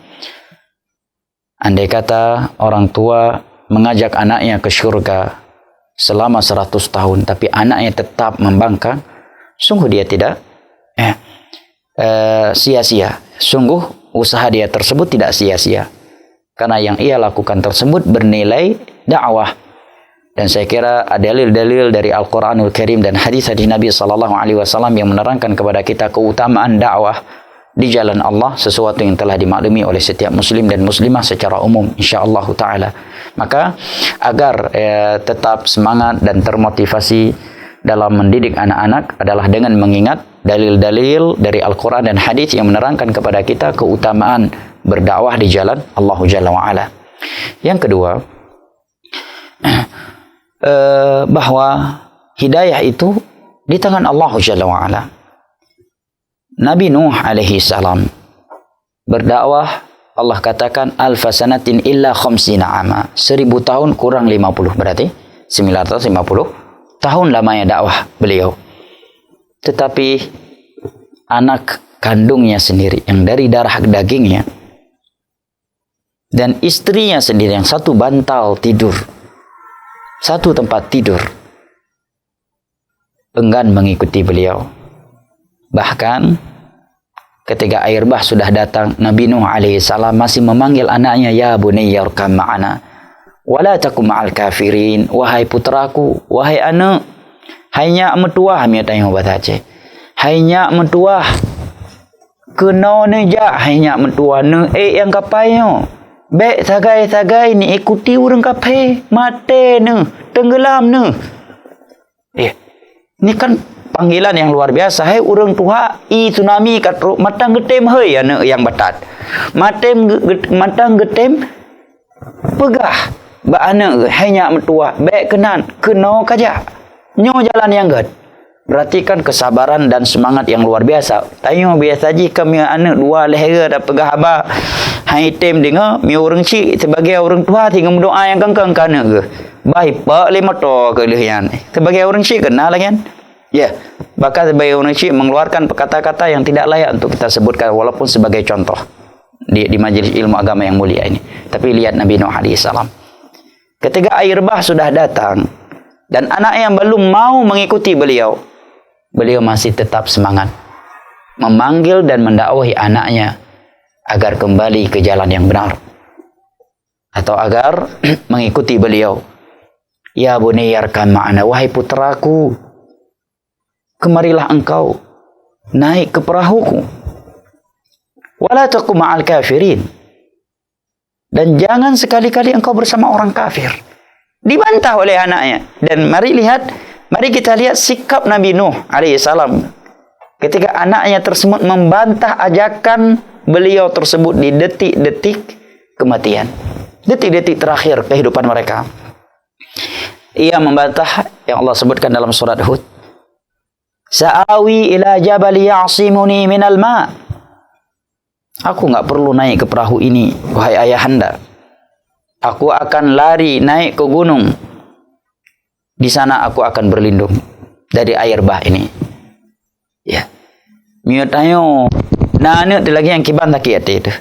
Andai kata orang tua mengajak anaknya ke surga selama 100 tahun tapi anaknya tetap membangkang, sungguh dia tidak sia-sia. Sungguh usaha dia tersebut tidak sia-sia. Karena yang ia lakukan tersebut bernilai dakwah. Dan saya kira ada dalil-dalil dari Al-Quranul Karim dan hadis-hadis Nabi SAW yang menerangkan kepada kita keutamaan dakwah di jalan Allah, sesuatu yang telah dimaklumi oleh setiap muslim dan muslimah secara umum, insyaAllah ta'ala. Maka agar tetap semangat dan termotivasi dalam mendidik anak-anak adalah dengan mengingat dalil-dalil dari Al-Quran dan hadis yang menerangkan kepada kita keutamaan berdakwah di jalan Allah Jalla wa'ala. Yang kedua, bahwa hidayah itu di tangan Allah Jalla wa'ala. Nabi Nuh alaihi salam berdakwah, Allah katakan alfa sanatin illa khamsina ama, 1000 tahun kurang 50, berarti 950 tahun lamanya dakwah beliau. Tetapi anak kandungnya sendiri yang dari darah dagingnya dan istrinya sendiri yang satu bantal tidur, satu tempat tidur, enggan mengikuti beliau. Bahkan ketika air bah sudah datang, Nabi Nuh alaihi salam masih memanggil anaknya, ya bunayya irkam ma'ana wala takum ma'al kafirin, wahai putraku, wahai anak, hanya metuah mi tanya obat aja, hanya metuah kena neja, hanya metuah ne yang kapainya be sagai-sagai ni ikuti urang kapai mate ne tenggelam ne. Ini kan panggilan yang luar biasa. Hai urang tua, i tsunami kat matang getem heuy anu yang batat. Matang getem pegah. Ba anu hanya metua, baik kenan, keno kaja. Nyo jalan yang ged. Berarti kan kesabaran dan semangat yang luar biasa. Tayo biasa ji kami anu dua leher dah pegah aba. Hai tem dengar mi orang cik sebagai orang tua tinggal berdoa yang kengkang kana ke. Baik pak lima to ke lian. Sebagai orang cik kenal lagi kan? Ya. Bahkan sebagai orang cik mengeluarkan kata-kata yang tidak layak untuk kita sebutkan walaupun sebagai contoh di majelis ilmu agama yang mulia ini. Tapi lihat Nabi Nuh alaihi salam. Ketika air bah sudah datang dan anak yang belum mau mengikuti beliau masih tetap semangat memanggil dan mendakwahi anaknya agar kembali ke jalan yang benar atau agar mengikuti beliau. Ya bunayarkan ma'ana, wahai putraku, kemarilah engkau naik ke perahuku. Wala taku ma'al kafirin, dan jangan sekali-kali engkau bersama orang kafir. Dibantah oleh anaknya. Dan mari kita lihat sikap Nabi Nuh alaihi salam ketika anaknya tersebut membantah ajakan beliau tersebut di detik-detik kematian, detik-detik terakhir kehidupan mereka. Ia membantah yang Allah sebutkan dalam surat Hud, Sa'awi ila jabal ya'simuni minal ma'. Aku enggak perlu naik ke perahu ini, wahai ayahanda. Aku akan lari naik ke gunung. Di sana aku akan berlindung dari air bah ini. Ya. Miut ayo. Nah, ni lagi yang kiban tak kiat itu.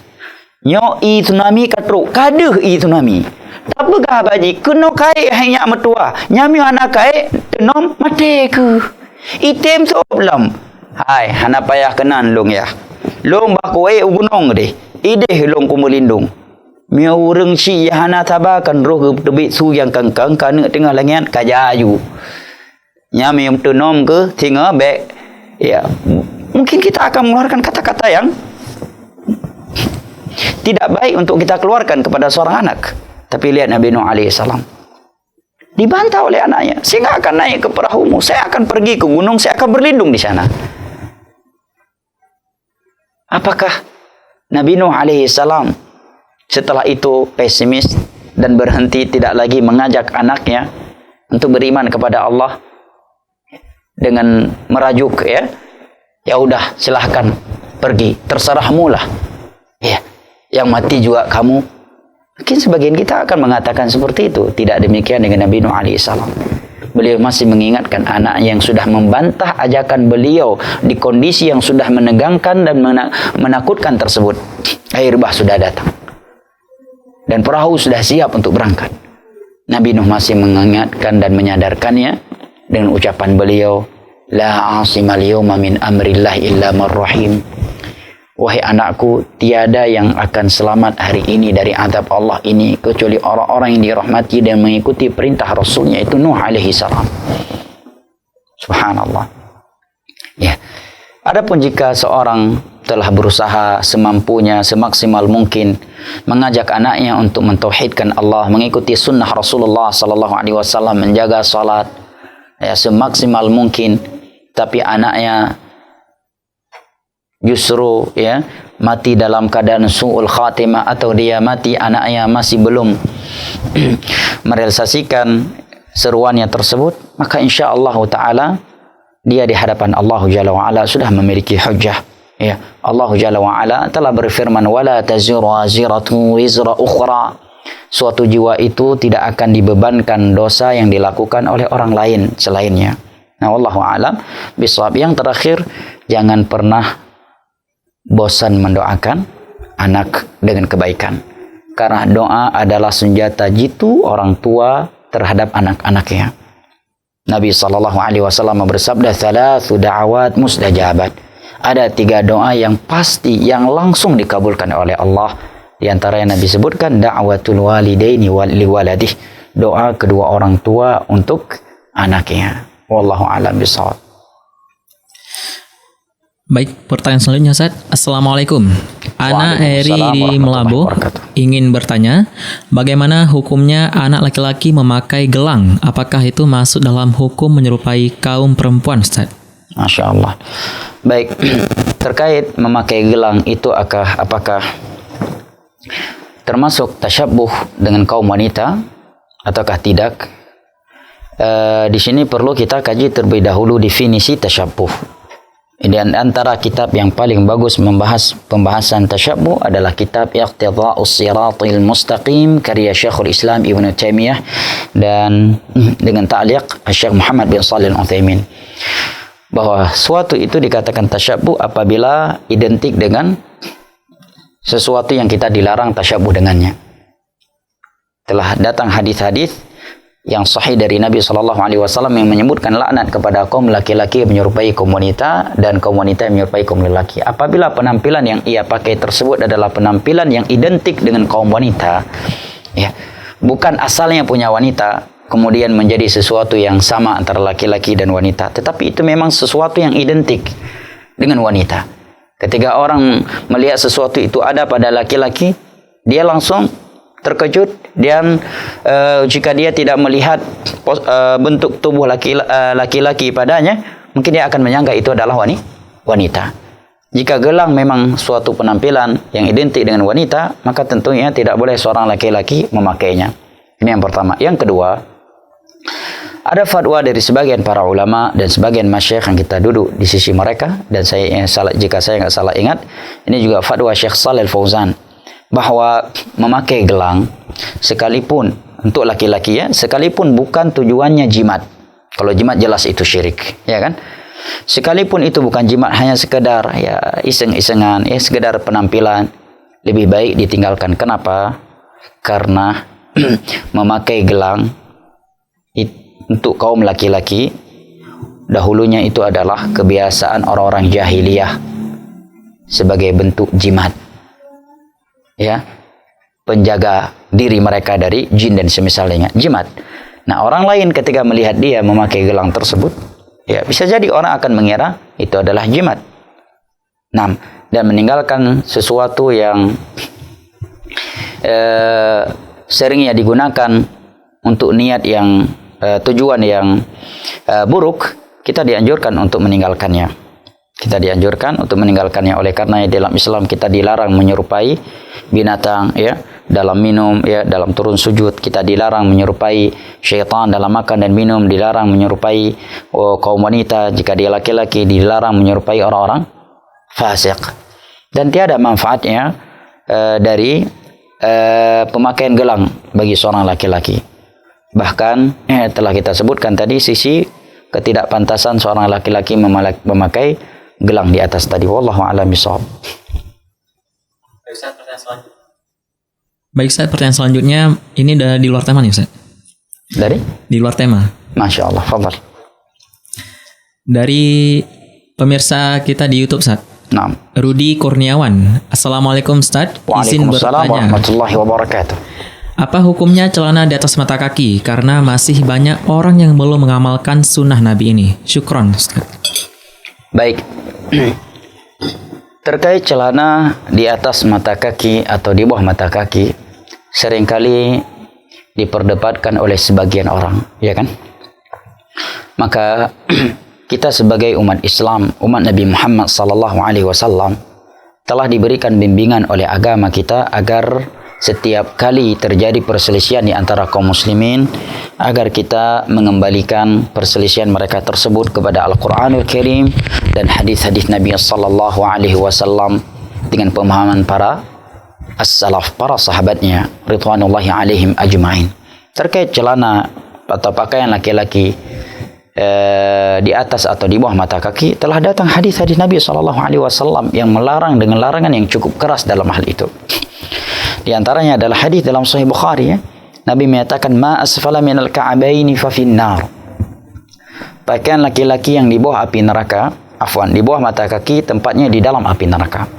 Nyo i tsunami katru, kadeh i tsunami. Tapi gah baji keno kai hanya metua. Nyami anak kai tenom mate ke. Item soblam. Hai, hana payah kenan long ya. Long bakue gunung deh. Ideh long ku melindung. Mia urang si hana tabakan roh tebik su yang kangkang kana tengah langian kajayu. Nyami tenom ke tinga bek. Ya, mungkin kita akan mengeluarkan kata-kata yang tidak baik untuk kita keluarkan kepada seorang anak. Tapi lihat Nabi Nuh alaihi salam. Dibantah oleh anaknya. Saya tidak akan naik ke perahumu. Saya akan pergi ke gunung. Saya akan berlindung di sana. Apakah Nabi Nuh alaihi salam setelah itu pesimis dan berhenti tidak lagi mengajak anaknya untuk beriman kepada Allah dengan merajuk ya? Ya udah silahkan pergi, terserahmu lah. Ya, yang mati juga kamu. Mungkin sebagian kita akan mengatakan seperti itu. Tidak demikian dengan Nabi Nuh alaihi salam. Beliau masih mengingatkan anak yang sudah membantah ajakan beliau di kondisi yang sudah menegangkan dan menakutkan tersebut. Air bah sudah datang dan perahu sudah siap untuk berangkat. Nabi Nuh masih mengingatkan dan menyadarkannya dengan ucapan beliau, La asimal yawma min amrillah illa marrahim. Wahai anakku, tiada yang akan selamat hari ini dari azab Allah ini kecuali orang-orang yang dirahmati dan mengikuti perintah Rasulnya, itu Nuh alaihi salam. Subhanallah. Ya. Adapun jika seorang telah berusaha semampunya, semaksimal mungkin mengajak anaknya untuk mentauhidkan Allah, mengikuti sunnah Rasulullah sallallahu alaihi wasallam, menjaga salat ya semaksimal mungkin, tapi anaknya justru ya mati dalam keadaan su'ul khatimah, atau dia mati anaknya masih belum merealisasikan seruannya tersebut, maka insyaallah taala dia di hadapan Allah Jalla wa Ala sudah memiliki hujjah. Ya, Allah Jalla wa Ala telah berfirman, wala taziru waziratu wizra ukhra. Suatu jiwa itu tidak akan dibebankan dosa yang dilakukan oleh orang lain selainnya. Nah, wallahu a'lam bishawab. Yang terakhir, jangan pernah bosan mendoakan anak dengan kebaikan. Karena doa adalah senjata jitu orang tua terhadap anak-anaknya. Nabi SAW bersabda, Thalathu da'awat musdajabat. Ada 3 doa yang pasti, yang langsung dikabulkan oleh Allah. Di antara yang Nabi sebutkan, da'watul walidaini liwaladih. Doa kedua orang tua untuk anaknya. Wallahu a'lam bishawab. Baik, pertanyaan selanjutnya Ustaz. Assalamualaikum. Ana Eri di Melabo ingin bertanya, bagaimana hukumnya anak laki-laki memakai gelang? Apakah itu masuk dalam hukum menyerupai kaum perempuan, Ustaz? Masya Allah. Baik, terkait memakai gelang itu apakah termasuk tasyabbuh dengan kaum wanita ataukah tidak? Di sini perlu kita kaji terlebih dahulu definisi tasyabbuh. Di antara kitab yang paling bagus membahas pembahasan tasyabbuh adalah kitab Iqtida'us Siratal Mustaqim karya Syekhul Islam Ibnu Taimiyah dan dengan ta'liq Syekh Muhammad bin Shalih Al-Utsaimin, bahwa suatu itu dikatakan tasyabbuh apabila identik dengan sesuatu yang kita dilarang tasyabbuh dengannya. Telah datang hadis-hadis yang sahih dari Nabi SAW yang menyebutkan laknat kepada kaum laki-laki yang menyerupai kaum wanita dan kaum wanita yang menyerupai kaum lelaki. Apabila penampilan yang ia pakai tersebut adalah penampilan yang identik dengan kaum wanita, ya, bukan asalnya punya wanita, kemudian menjadi sesuatu yang sama antara laki-laki dan wanita, tetapi itu memang sesuatu yang identik dengan wanita. Ketika orang melihat sesuatu itu ada pada laki-laki, dia langsung terkejut, dan jika dia tidak melihat bentuk tubuh laki-laki padanya, mungkin dia akan menyangka itu adalah wanita. Jika gelang memang suatu penampilan yang identik dengan wanita, maka tentunya tidak boleh seorang laki-laki memakainya. Ini yang pertama. Yang kedua, ada fatwa dari sebagian para ulama dan sebagian masyayikh yang kita duduk di sisi mereka, dan jika saya nggak salah ingat, ini juga fatwa Syekh Shalih Al-Fauzan, bahwa memakai gelang sekalipun untuk laki-laki, ya, sekalipun bukan tujuannya jimat. Kalau jimat jelas itu syirik, ya kan? Sekalipun itu bukan jimat, hanya sekedar ya iseng-isengan, ya sekedar penampilan, lebih baik ditinggalkan. Kenapa? Karena memakai gelang untuk kaum laki-laki dahulunya itu adalah kebiasaan orang-orang jahiliyah sebagai bentuk jimat, ya, penjaga diri mereka dari jin dan semisalnya, jimat. Nah, orang lain ketika melihat dia memakai gelang tersebut, ya bisa jadi orang akan mengira itu adalah jimat. Nah, dan meninggalkan sesuatu yang seringnya digunakan untuk niat yang tujuan yang buruk, kita dianjurkan untuk meninggalkannya. Kita dianjurkan untuk meninggalkannya. Oleh karena dalam Islam kita dilarang menyerupai binatang, ya, dalam minum, ya, dalam turun sujud. Kita dilarang menyerupai syaitan dalam makan dan minum, dilarang menyerupai kaum wanita. Jika dia laki-laki, dilarang menyerupai orang-orang fasik. Dan tiada manfaatnya dari pemakaian gelang bagi seorang laki-laki. Bahkan telah kita sebutkan tadi sisi ketidakpantasan seorang laki-laki memakai gelang di atas tadi. Wallahu a'lam bishawab. Baik, Ustaz, pertanyaan selanjutnya ini udah di luar tema nih, Ustaz. Dari? Di luar tema. Masya Allah, fadhal. Dari pemirsa kita di YouTube, Ustaz. Nah. Rudi Kurniawan. Assalamualaikum, Ustaz. Izin Waalaikumsalam bertanya. warahmatullahi wabarakatuh. Apa hukumnya celana di atas mata kaki? Karena masih banyak orang yang belum mengamalkan sunnah Nabi ini. Syukron, Ustaz. Baik. Terkait celana di atas mata kaki atau di bawah mata kaki, seringkali diperdebatkan oleh sebagian orang, ya kan? Maka kita sebagai umat Islam, umat Nabi Muhammad SAW, telah diberikan bimbingan oleh agama kita agar setiap kali terjadi perselisihan di antara kaum muslimin, agar kita mengembalikan perselisihan mereka tersebut kepada Al-Quranul Karim dan hadis-hadis Nabi sallallahu alaihi wasallam dengan pemahaman para as-salaf, para sahabatnya ridwanullahi alaihim ajma'in. Terkait celana atau pakaian laki-laki di atas atau di bawah mata kaki, telah datang hadis-hadis Nabi sallallahu alaihi wasallam yang melarang dengan larangan yang cukup keras dalam hal itu. Di antaranya adalah hadis dalam Sahih Bukhari, ya. Nabi menyatakan ma asfala minal ka'abaini fa finnar. Pakaian laki-laki yang di bawah api neraka, di bawah mata kaki tempatnya di dalam api neraka.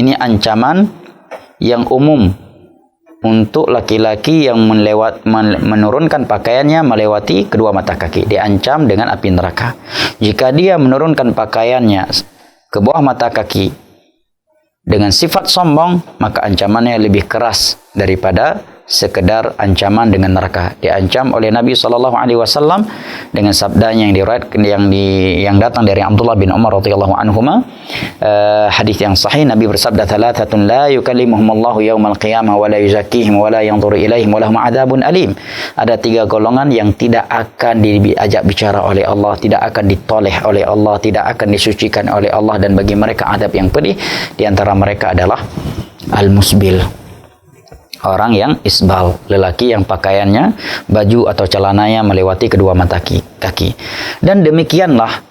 Ini ancaman yang umum untuk laki-laki yang menurunkan pakaiannya melewati kedua mata kaki, diancam dengan api neraka. Jika dia menurunkan pakaiannya ke bawah mata kaki dengan sifat sombong, maka ancamannya lebih keras daripada sekedar ancaman dengan neraka. Diancam oleh Nabi SAW dengan sabdanya yang diriwayatkan yang datang dari Abdullah bin Umar radhiyallahu anhuma, hadis yang sahih. Nabi bersabda, "Thalathatun la yukallimuhumullahu yaumal qiyamah wa la yuzakkihim wa la yanzuru ilaihim wa lahum adzabun alim." Ada 3 golongan yang tidak akan diajak bicara oleh Allah, tidak akan ditoleh oleh Allah, tidak akan disucikan oleh Allah, dan bagi mereka adab yang pedih. Di antara mereka adalah al-musbil, orang yang isbal, lelaki yang pakaiannya, baju atau celananya melewati kedua mata kaki. Dan demikianlah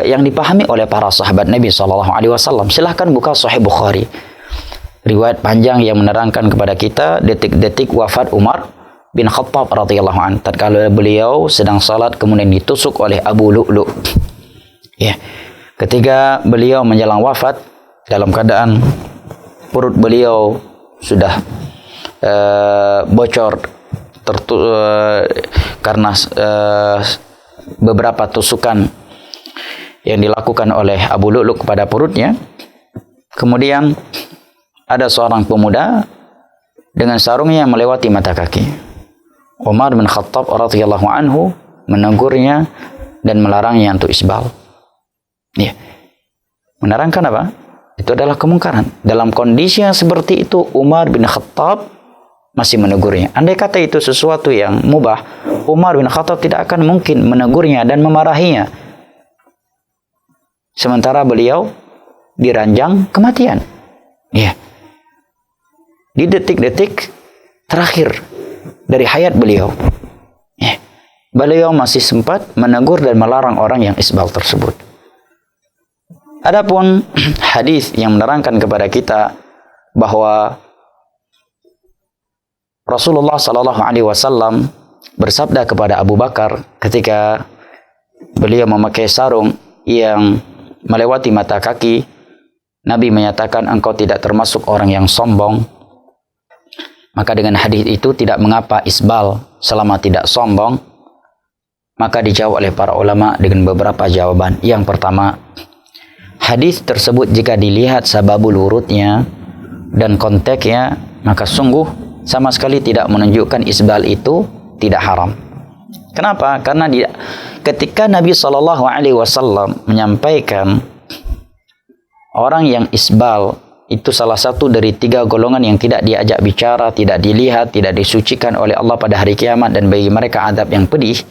yang dipahami oleh para sahabat Nabi SAW. Silahkan buka Sahih Bukhari, riwayat panjang yang menerangkan kepada kita detik-detik wafat Umar bin Khattab radhiyallahu anhu. Tatkala beliau sedang salat kemudian ditusuk oleh Abu Lu'lu'. Ya, ketika beliau menjelang wafat dalam keadaan perut beliau sudah bocor karena beberapa tusukan yang dilakukan oleh Abu Lu'lu' kepada perutnya. Kemudian ada seorang pemuda dengan sarungnya yang melewati mata kaki. Umar bin Khattab radhiyallahu anhu menegurnya dan melarangnya untuk isbal. Ya. Menerangkan apa? Itu adalah kemungkaran. Dalam kondisi yang seperti itu, Umar bin Khattab masih menegurnya. Andai kata itu sesuatu yang mubah, Umar bin Khattab tidak akan mungkin menegurnya dan memarahinya. Sementara beliau diranjang kematian. Ya. Di detik-detik terakhir dari hayat beliau, ya, beliau masih sempat menegur dan melarang orang yang isbal tersebut. Adapun hadis yang menerangkan kepada kita bahwa Rasulullah SAW bersabda kepada Abu Bakar ketika beliau memakai sarung yang melewati mata kaki, Nabi menyatakan, "Engkau tidak termasuk orang yang sombong." Maka dengan hadis itu tidak mengapa isbal selama tidak sombong. Maka dijawab oleh para ulama dengan beberapa jawaban. Yang pertama, hadis tersebut jika dilihat sababul wurudnya dan konteksnya, maka sungguh sama sekali tidak menunjukkan isbal itu tidak haram. Kenapa? Karena ketika Nabi SAW menyampaikan orang yang isbal itu salah satu dari 3 golongan yang tidak diajak bicara, tidak dilihat, tidak disucikan oleh Allah pada hari kiamat, dan bagi mereka adab yang pedih.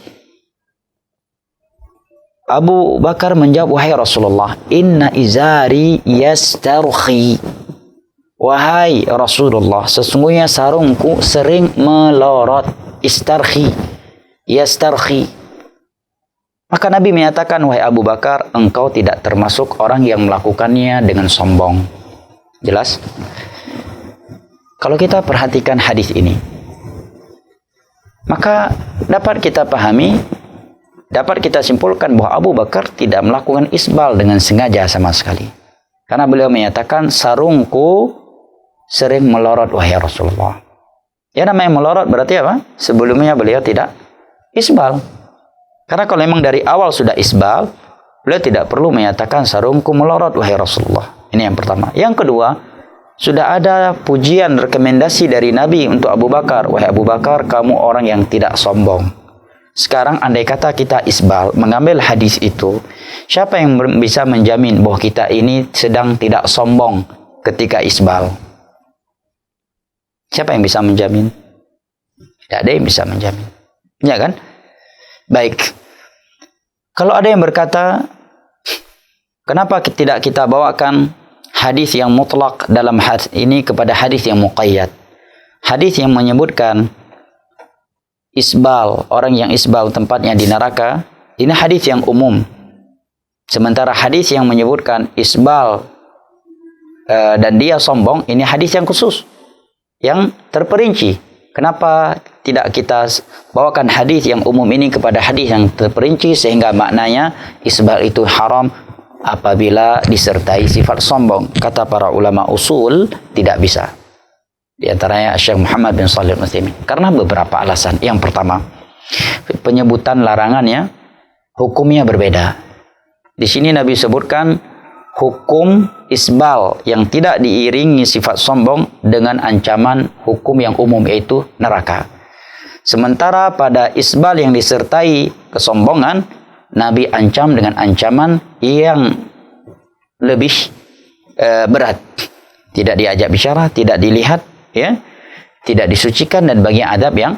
Abu Bakar menjawab, "Wahai Rasulullah, inna izari yastarkhi." Wahai Rasulullah, sesungguhnya sarungku sering melorot. Istarkhi, yastarkhi. Maka Nabi menyatakan, "Wahai Abu Bakar, engkau tidak termasuk orang yang melakukannya dengan sombong." Jelas? Kalau kita perhatikan hadis ini, maka dapat kita pahami, dapat kita simpulkan bahwa Abu Bakar tidak melakukan isbal dengan sengaja sama sekali. Karena beliau menyatakan, "Sarungku sering melorot, wahai Rasulullah." Ya, namanya melorot berarti apa? Sebelumnya beliau tidak isbal. Karena kalau memang dari awal sudah isbal, beliau tidak perlu menyatakan sarungku melorot, wahai Rasulullah. Ini yang pertama. Yang kedua, sudah ada pujian rekomendasi dari Nabi untuk Abu Bakar. "Wahai Abu Bakar, kamu orang yang tidak sombong." Sekarang andai kata kita isbal, mengambil hadis itu, siapa yang bisa menjamin bahwa kita ini sedang tidak sombong ketika isbal? Siapa yang bisa menjamin? Tidak ada yang bisa menjamin. Ya kan? Baik. Kalau ada yang berkata, kenapa tidak kita bawakan hadis yang mutlak dalam hadis ini kepada hadis yang muqayyad? Hadis yang menyebutkan isbal, orang yang isbal tempatnya di neraka, ini hadis yang umum. Sementara hadis yang menyebutkan isbal dan dia sombong, ini hadis yang khusus, yang terperinci. Kenapa tidak kita bawakan hadis yang umum ini kepada hadis yang terperinci sehingga maknanya isbal itu haram apabila disertai sifat sombong? Kata para ulama usul, tidak bisa. Di antaranya Syekh Muhammad bin Shalih Al-Utsaimin. Karena beberapa alasan. Yang pertama, penyebutan larangannya, hukumnya berbeda. Di sini Nabi sebutkan hukum isbal yang tidak diiringi sifat sombong dengan ancaman hukum yang umum yaitu neraka. Sementara pada isbal yang disertai kesombongan, Nabi ancam dengan ancaman yang lebih berat. Tidak diajak bicara, tidak dilihat, ya, tidak disucikan dan bagi adab yang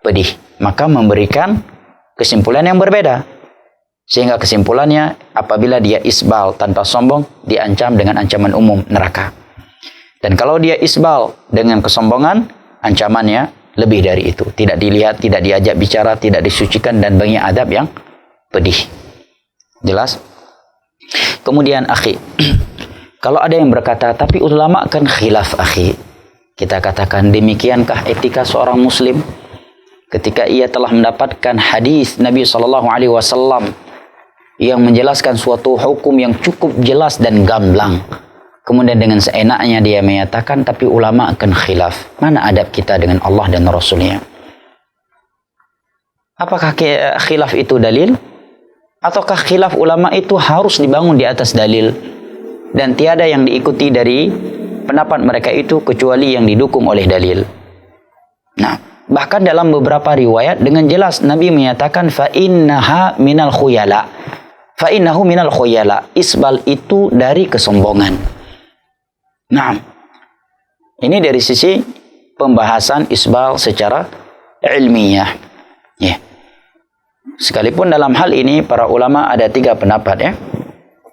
pedih. Maka memberikan kesimpulan yang berbeda. Sehingga kesimpulannya apabila dia isbal tanpa sombong diancam dengan ancaman umum neraka. Dan kalau dia isbal dengan kesombongan, ancamannya lebih dari itu. Tidak dilihat, tidak diajak bicara, tidak disucikan dan bagi adab yang pedih. Jelas? Kemudian akhi, kalau ada yang berkata, tapi ulama kan khilaf akhi. Kita katakan, demikiankah etika seorang muslim ketika ia telah mendapatkan hadis Nabi SAW yang menjelaskan suatu hukum yang cukup jelas dan gamblang. Kemudian dengan seenaknya dia menyatakan, tapi ulama akan khilaf. Mana adab kita dengan Allah dan Rasulnya? Apakah khilaf itu dalil? Ataukah khilaf ulama itu harus dibangun di atas dalil? Dan tiada yang diikuti dari pendapat mereka itu kecuali yang didukung oleh dalil. Nah, bahkan dalam beberapa riwayat dengan jelas Nabi menyatakan, فَإِنَّهَا مِنَ الْخُيَلَةِ فَإِنَّهُ مِنَ الْخُيَلَةِ Isbal itu dari kesombongan. Nah, ini dari sisi pembahasan isbal secara ilmiah. Ya. Sekalipun dalam hal ini para ulama ada 3 pendapat ya.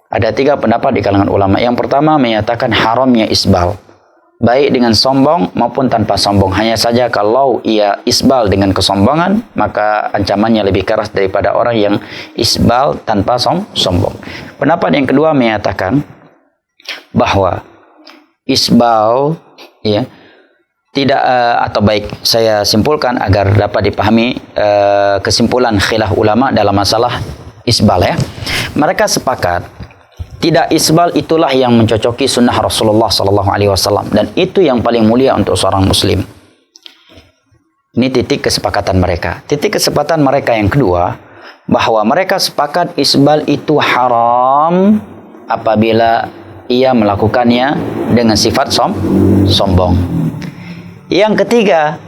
Ada 3 pendapat di kalangan ulama. Yang pertama menyatakan haramnya isbal, baik dengan sombong maupun tanpa sombong. Hanya saja kalau ia isbal dengan kesombongan, maka ancamannya lebih keras daripada orang yang isbal tanpa sombong. Pendapat yang kedua menyatakan bahwa isbal ya tidak atau baik saya simpulkan agar dapat dipahami kesimpulan khilaf ulama dalam masalah isbal ya. Mereka sepakat tidak isbal itulah yang mencocoki sunnah Rasulullah SAW dan itu yang paling mulia untuk seorang muslim. Ini titik kesepakatan mereka. Titik kesepakatan mereka yang kedua, bahwa mereka sepakat isbal itu haram apabila ia melakukannya dengan sifat sombong. Yang ketiga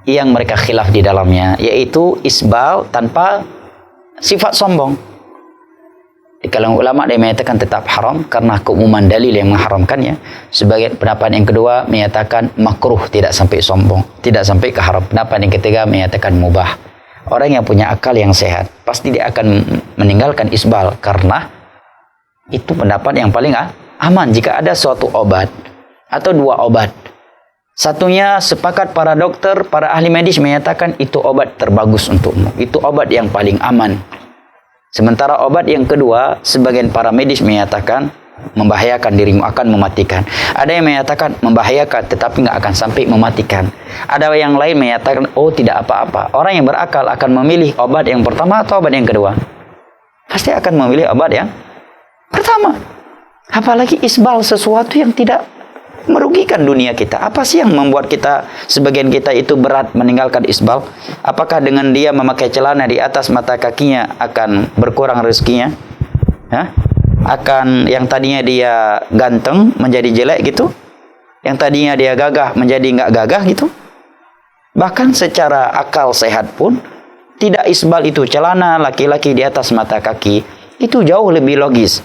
yang mereka khilaf di dalamnya yaitu isbal tanpa sifat sombong. Di kalangan ulama dia menyatakan tetap haram karena keumuman dalil yang mengharamkannya. Sebagai pendapat yang kedua menyatakan makruh, tidak sampai sombong, tidak sampai ke haram. Pendapat yang ketiga menyatakan mubah. Orang yang punya akal yang sehat pasti dia akan meninggalkan isbal karena itu pendapat yang paling aman. Jika ada suatu obat atau 2 obat, satunya sepakat para dokter, para ahli medis menyatakan itu obat terbagus untukmu, itu obat yang paling aman. Sementara obat yang kedua, sebagian para medis menyatakan membahayakan dirimu, akan mematikan. Ada yang menyatakan membahayakan tetapi nggak akan sampai mematikan. Ada yang lain menyatakan oh tidak apa-apa. Orang yang berakal akan memilih obat yang pertama atau obat yang kedua? Pasti akan memilih obat yang pertama. Apalagi isbal sesuatu yang tidak merugikan dunia kita. Apa sih yang membuat kita, sebagian kita itu berat meninggalkan isbal? Apakah dengan dia memakai celana di atas mata kakinya akan berkurang rezekinya? Hah? Akan yang tadinya dia ganteng menjadi jelek gitu? Yang tadinya dia gagah menjadi nggak gagah gitu? Bahkan secara akal sehat pun tidak isbal itu celana laki-laki di atas mata kaki itu jauh lebih logis,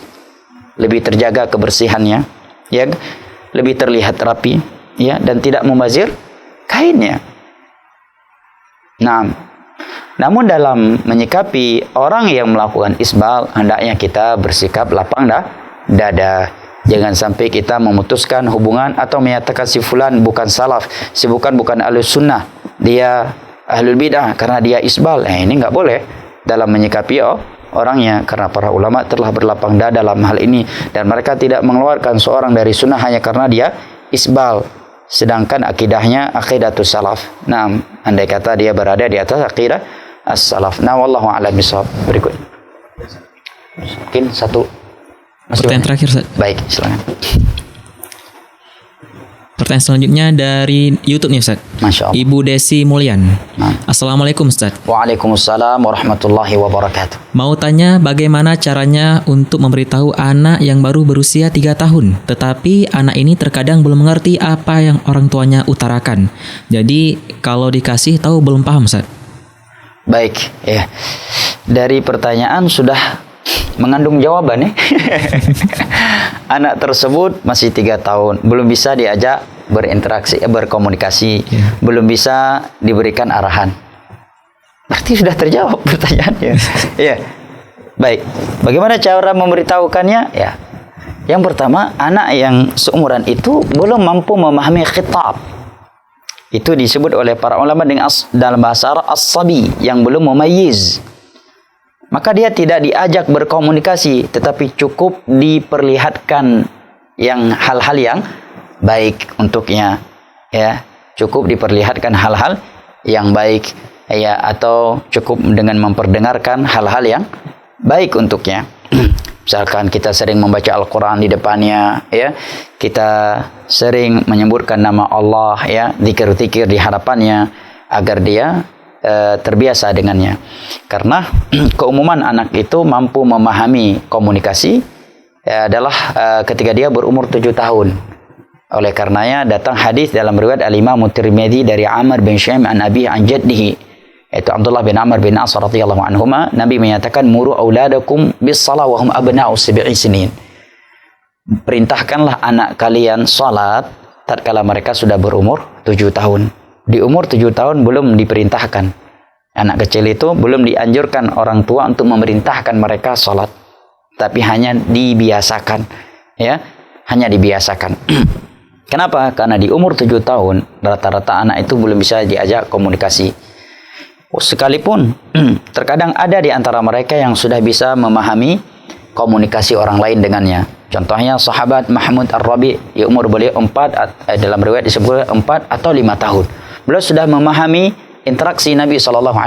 lebih terjaga kebersihannya, ya, lebih terlihat rapi, ya, dan tidak membazir kainnya. Nah, namun dalam menyikapi orang yang melakukan isbal, hendaknya kita bersikap lapang dada. Jangan sampai kita memutuskan hubungan atau menyatakan si fulan bukan salaf, si bukan ahlus sunnah, dia ahlul bidah karena dia isbal. Ini nggak boleh dalam menyikapi orangnya, karena para ulama telah berlapang dada dalam hal ini dan mereka tidak mengeluarkan seorang dari sunnah hanya karena dia isbal, sedangkan akidahnya akidatus salaf. Nah, andai kata dia berada di atas akidah as-salaf. Nah, wallahu a'lam bishawab. Berikut mungkin satu pertanyaan terakhir, Ustaz. Baik, silakan. pertanyaan selanjutnya dari YouTube nih Ustaz. Masya Allah. Ibu Desi Mulyan. Assalamualaikum Ustaz. Waalaikumsalam warahmatullahi wabarakatuh. Mau tanya bagaimana caranya untuk memberitahu anak yang baru berusia 3 tahun, tetapi anak ini terkadang belum mengerti apa yang orang tuanya utarakan. Jadi kalau dikasih tahu belum paham Ustaz. Baik, ya. Dari pertanyaan sudah mengandung jawaban ya. Anak tersebut masih 3 tahun, belum bisa diajak berinteraksi, berkomunikasi, belum bisa diberikan arahan. Berarti sudah terjawab pertanyaannya. Ya. Baik. Bagaimana cara memberitahukannya? Ya. Yang pertama, anak yang seumuran itu belum mampu memahami khitab. Itu disebut oleh para ulama dengan dalam bahasa Arab as-sabi, yang belum mumayyiz. Maka dia tidak diajak berkomunikasi, tetapi cukup diperlihatkan hal-hal yang baik untuknya, ya. Cukup diperlihatkan hal-hal yang baik, ya, atau cukup dengan memperdengarkan hal-hal yang baik untuknya. Misalkan kita sering membaca Al-Quran di depannya, ya, kita sering menyebutkan nama Allah, ya, zikir-zikir di hadapannya agar dia terbiasa dengannya. Karena keumuman anak itu mampu memahami komunikasi adalah ketika dia berumur 7 tahun. Oleh karenanya datang hadis dalam riwayat Al-Imam Tirmidzi dari Amr bin Syaim an Abi an Jaddihi, yaitu Abdullah bin Amr bin As radhiyallahu anhuma, Nabi menyatakan muru auladakum bis shalah wa hum abna'u 7 sinin. Perintahkanlah anak kalian salat tatkala mereka sudah berumur 7 tahun. Di umur 7 tahun belum diperintahkan. Anak kecil itu belum dianjurkan orang tua untuk memerintahkan mereka salat, tapi hanya dibiasakan, ya, hanya dibiasakan. Kenapa? Karena di umur 7 tahun rata-rata anak itu belum bisa diajak komunikasi. Sekalipun terkadang ada di antara mereka yang sudah bisa memahami komunikasi orang lain dengannya. Contohnya sahabat Mahmud Ar-Rabi, ya, umur beliau 4, dalam riwayat disebut 4 atau 5 tahun. Beliau sudah memahami interaksi Nabi SAW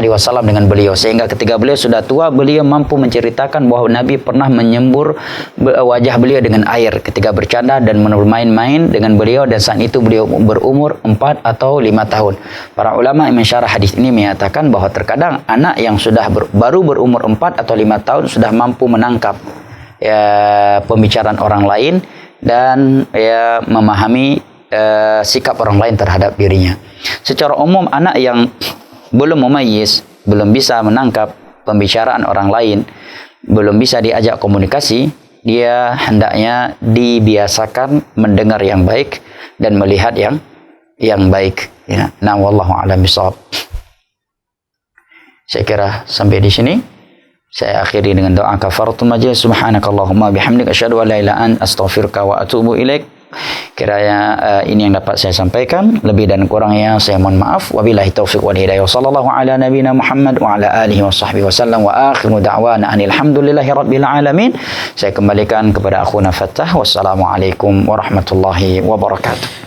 dengan beliau, sehingga ketika beliau sudah tua, beliau mampu menceritakan bahwa Nabi pernah menyembur wajah beliau dengan air ketika bercanda dan bermain-main dengan beliau, dan saat itu beliau berumur 4 atau 5 tahun. Para ulama yang mensyarah hadis ini menyatakan bahwa terkadang anak yang sudah baru berumur 4 atau 5 tahun sudah mampu menangkap, ya, pembicaraan orang lain dan, ya, memahami sikap orang lain terhadap dirinya. Secara umum anak yang belum mumayyiz, belum bisa menangkap pembicaraan orang lain, belum bisa diajak komunikasi, dia hendaknya dibiasakan mendengar yang baik dan melihat yang baik, ya. Nah, wallahu a'lam bishawab. Saya kira sampai di sini. Saya akhiri dengan doa kafaratul majlis. Subhanakallahumma bihamdika asyhadu an la ilaha illa anta astaghfiruka wa atubu ilaik. Kiranya ini yang dapat saya sampaikan, lebih dan kurangnya saya mohon maaf. Wabillahi taufiq wal hidayah. Sallallahu ala nabiyina Muhammad wa ala alihi wa sahbihi wasallam, wa akhiru da'wana anil hamdulillahi rabbil alamin. Saya kembalikan kepada akhuna Fattah. Wassalamualaikum warahmatullahi wabarakatuh.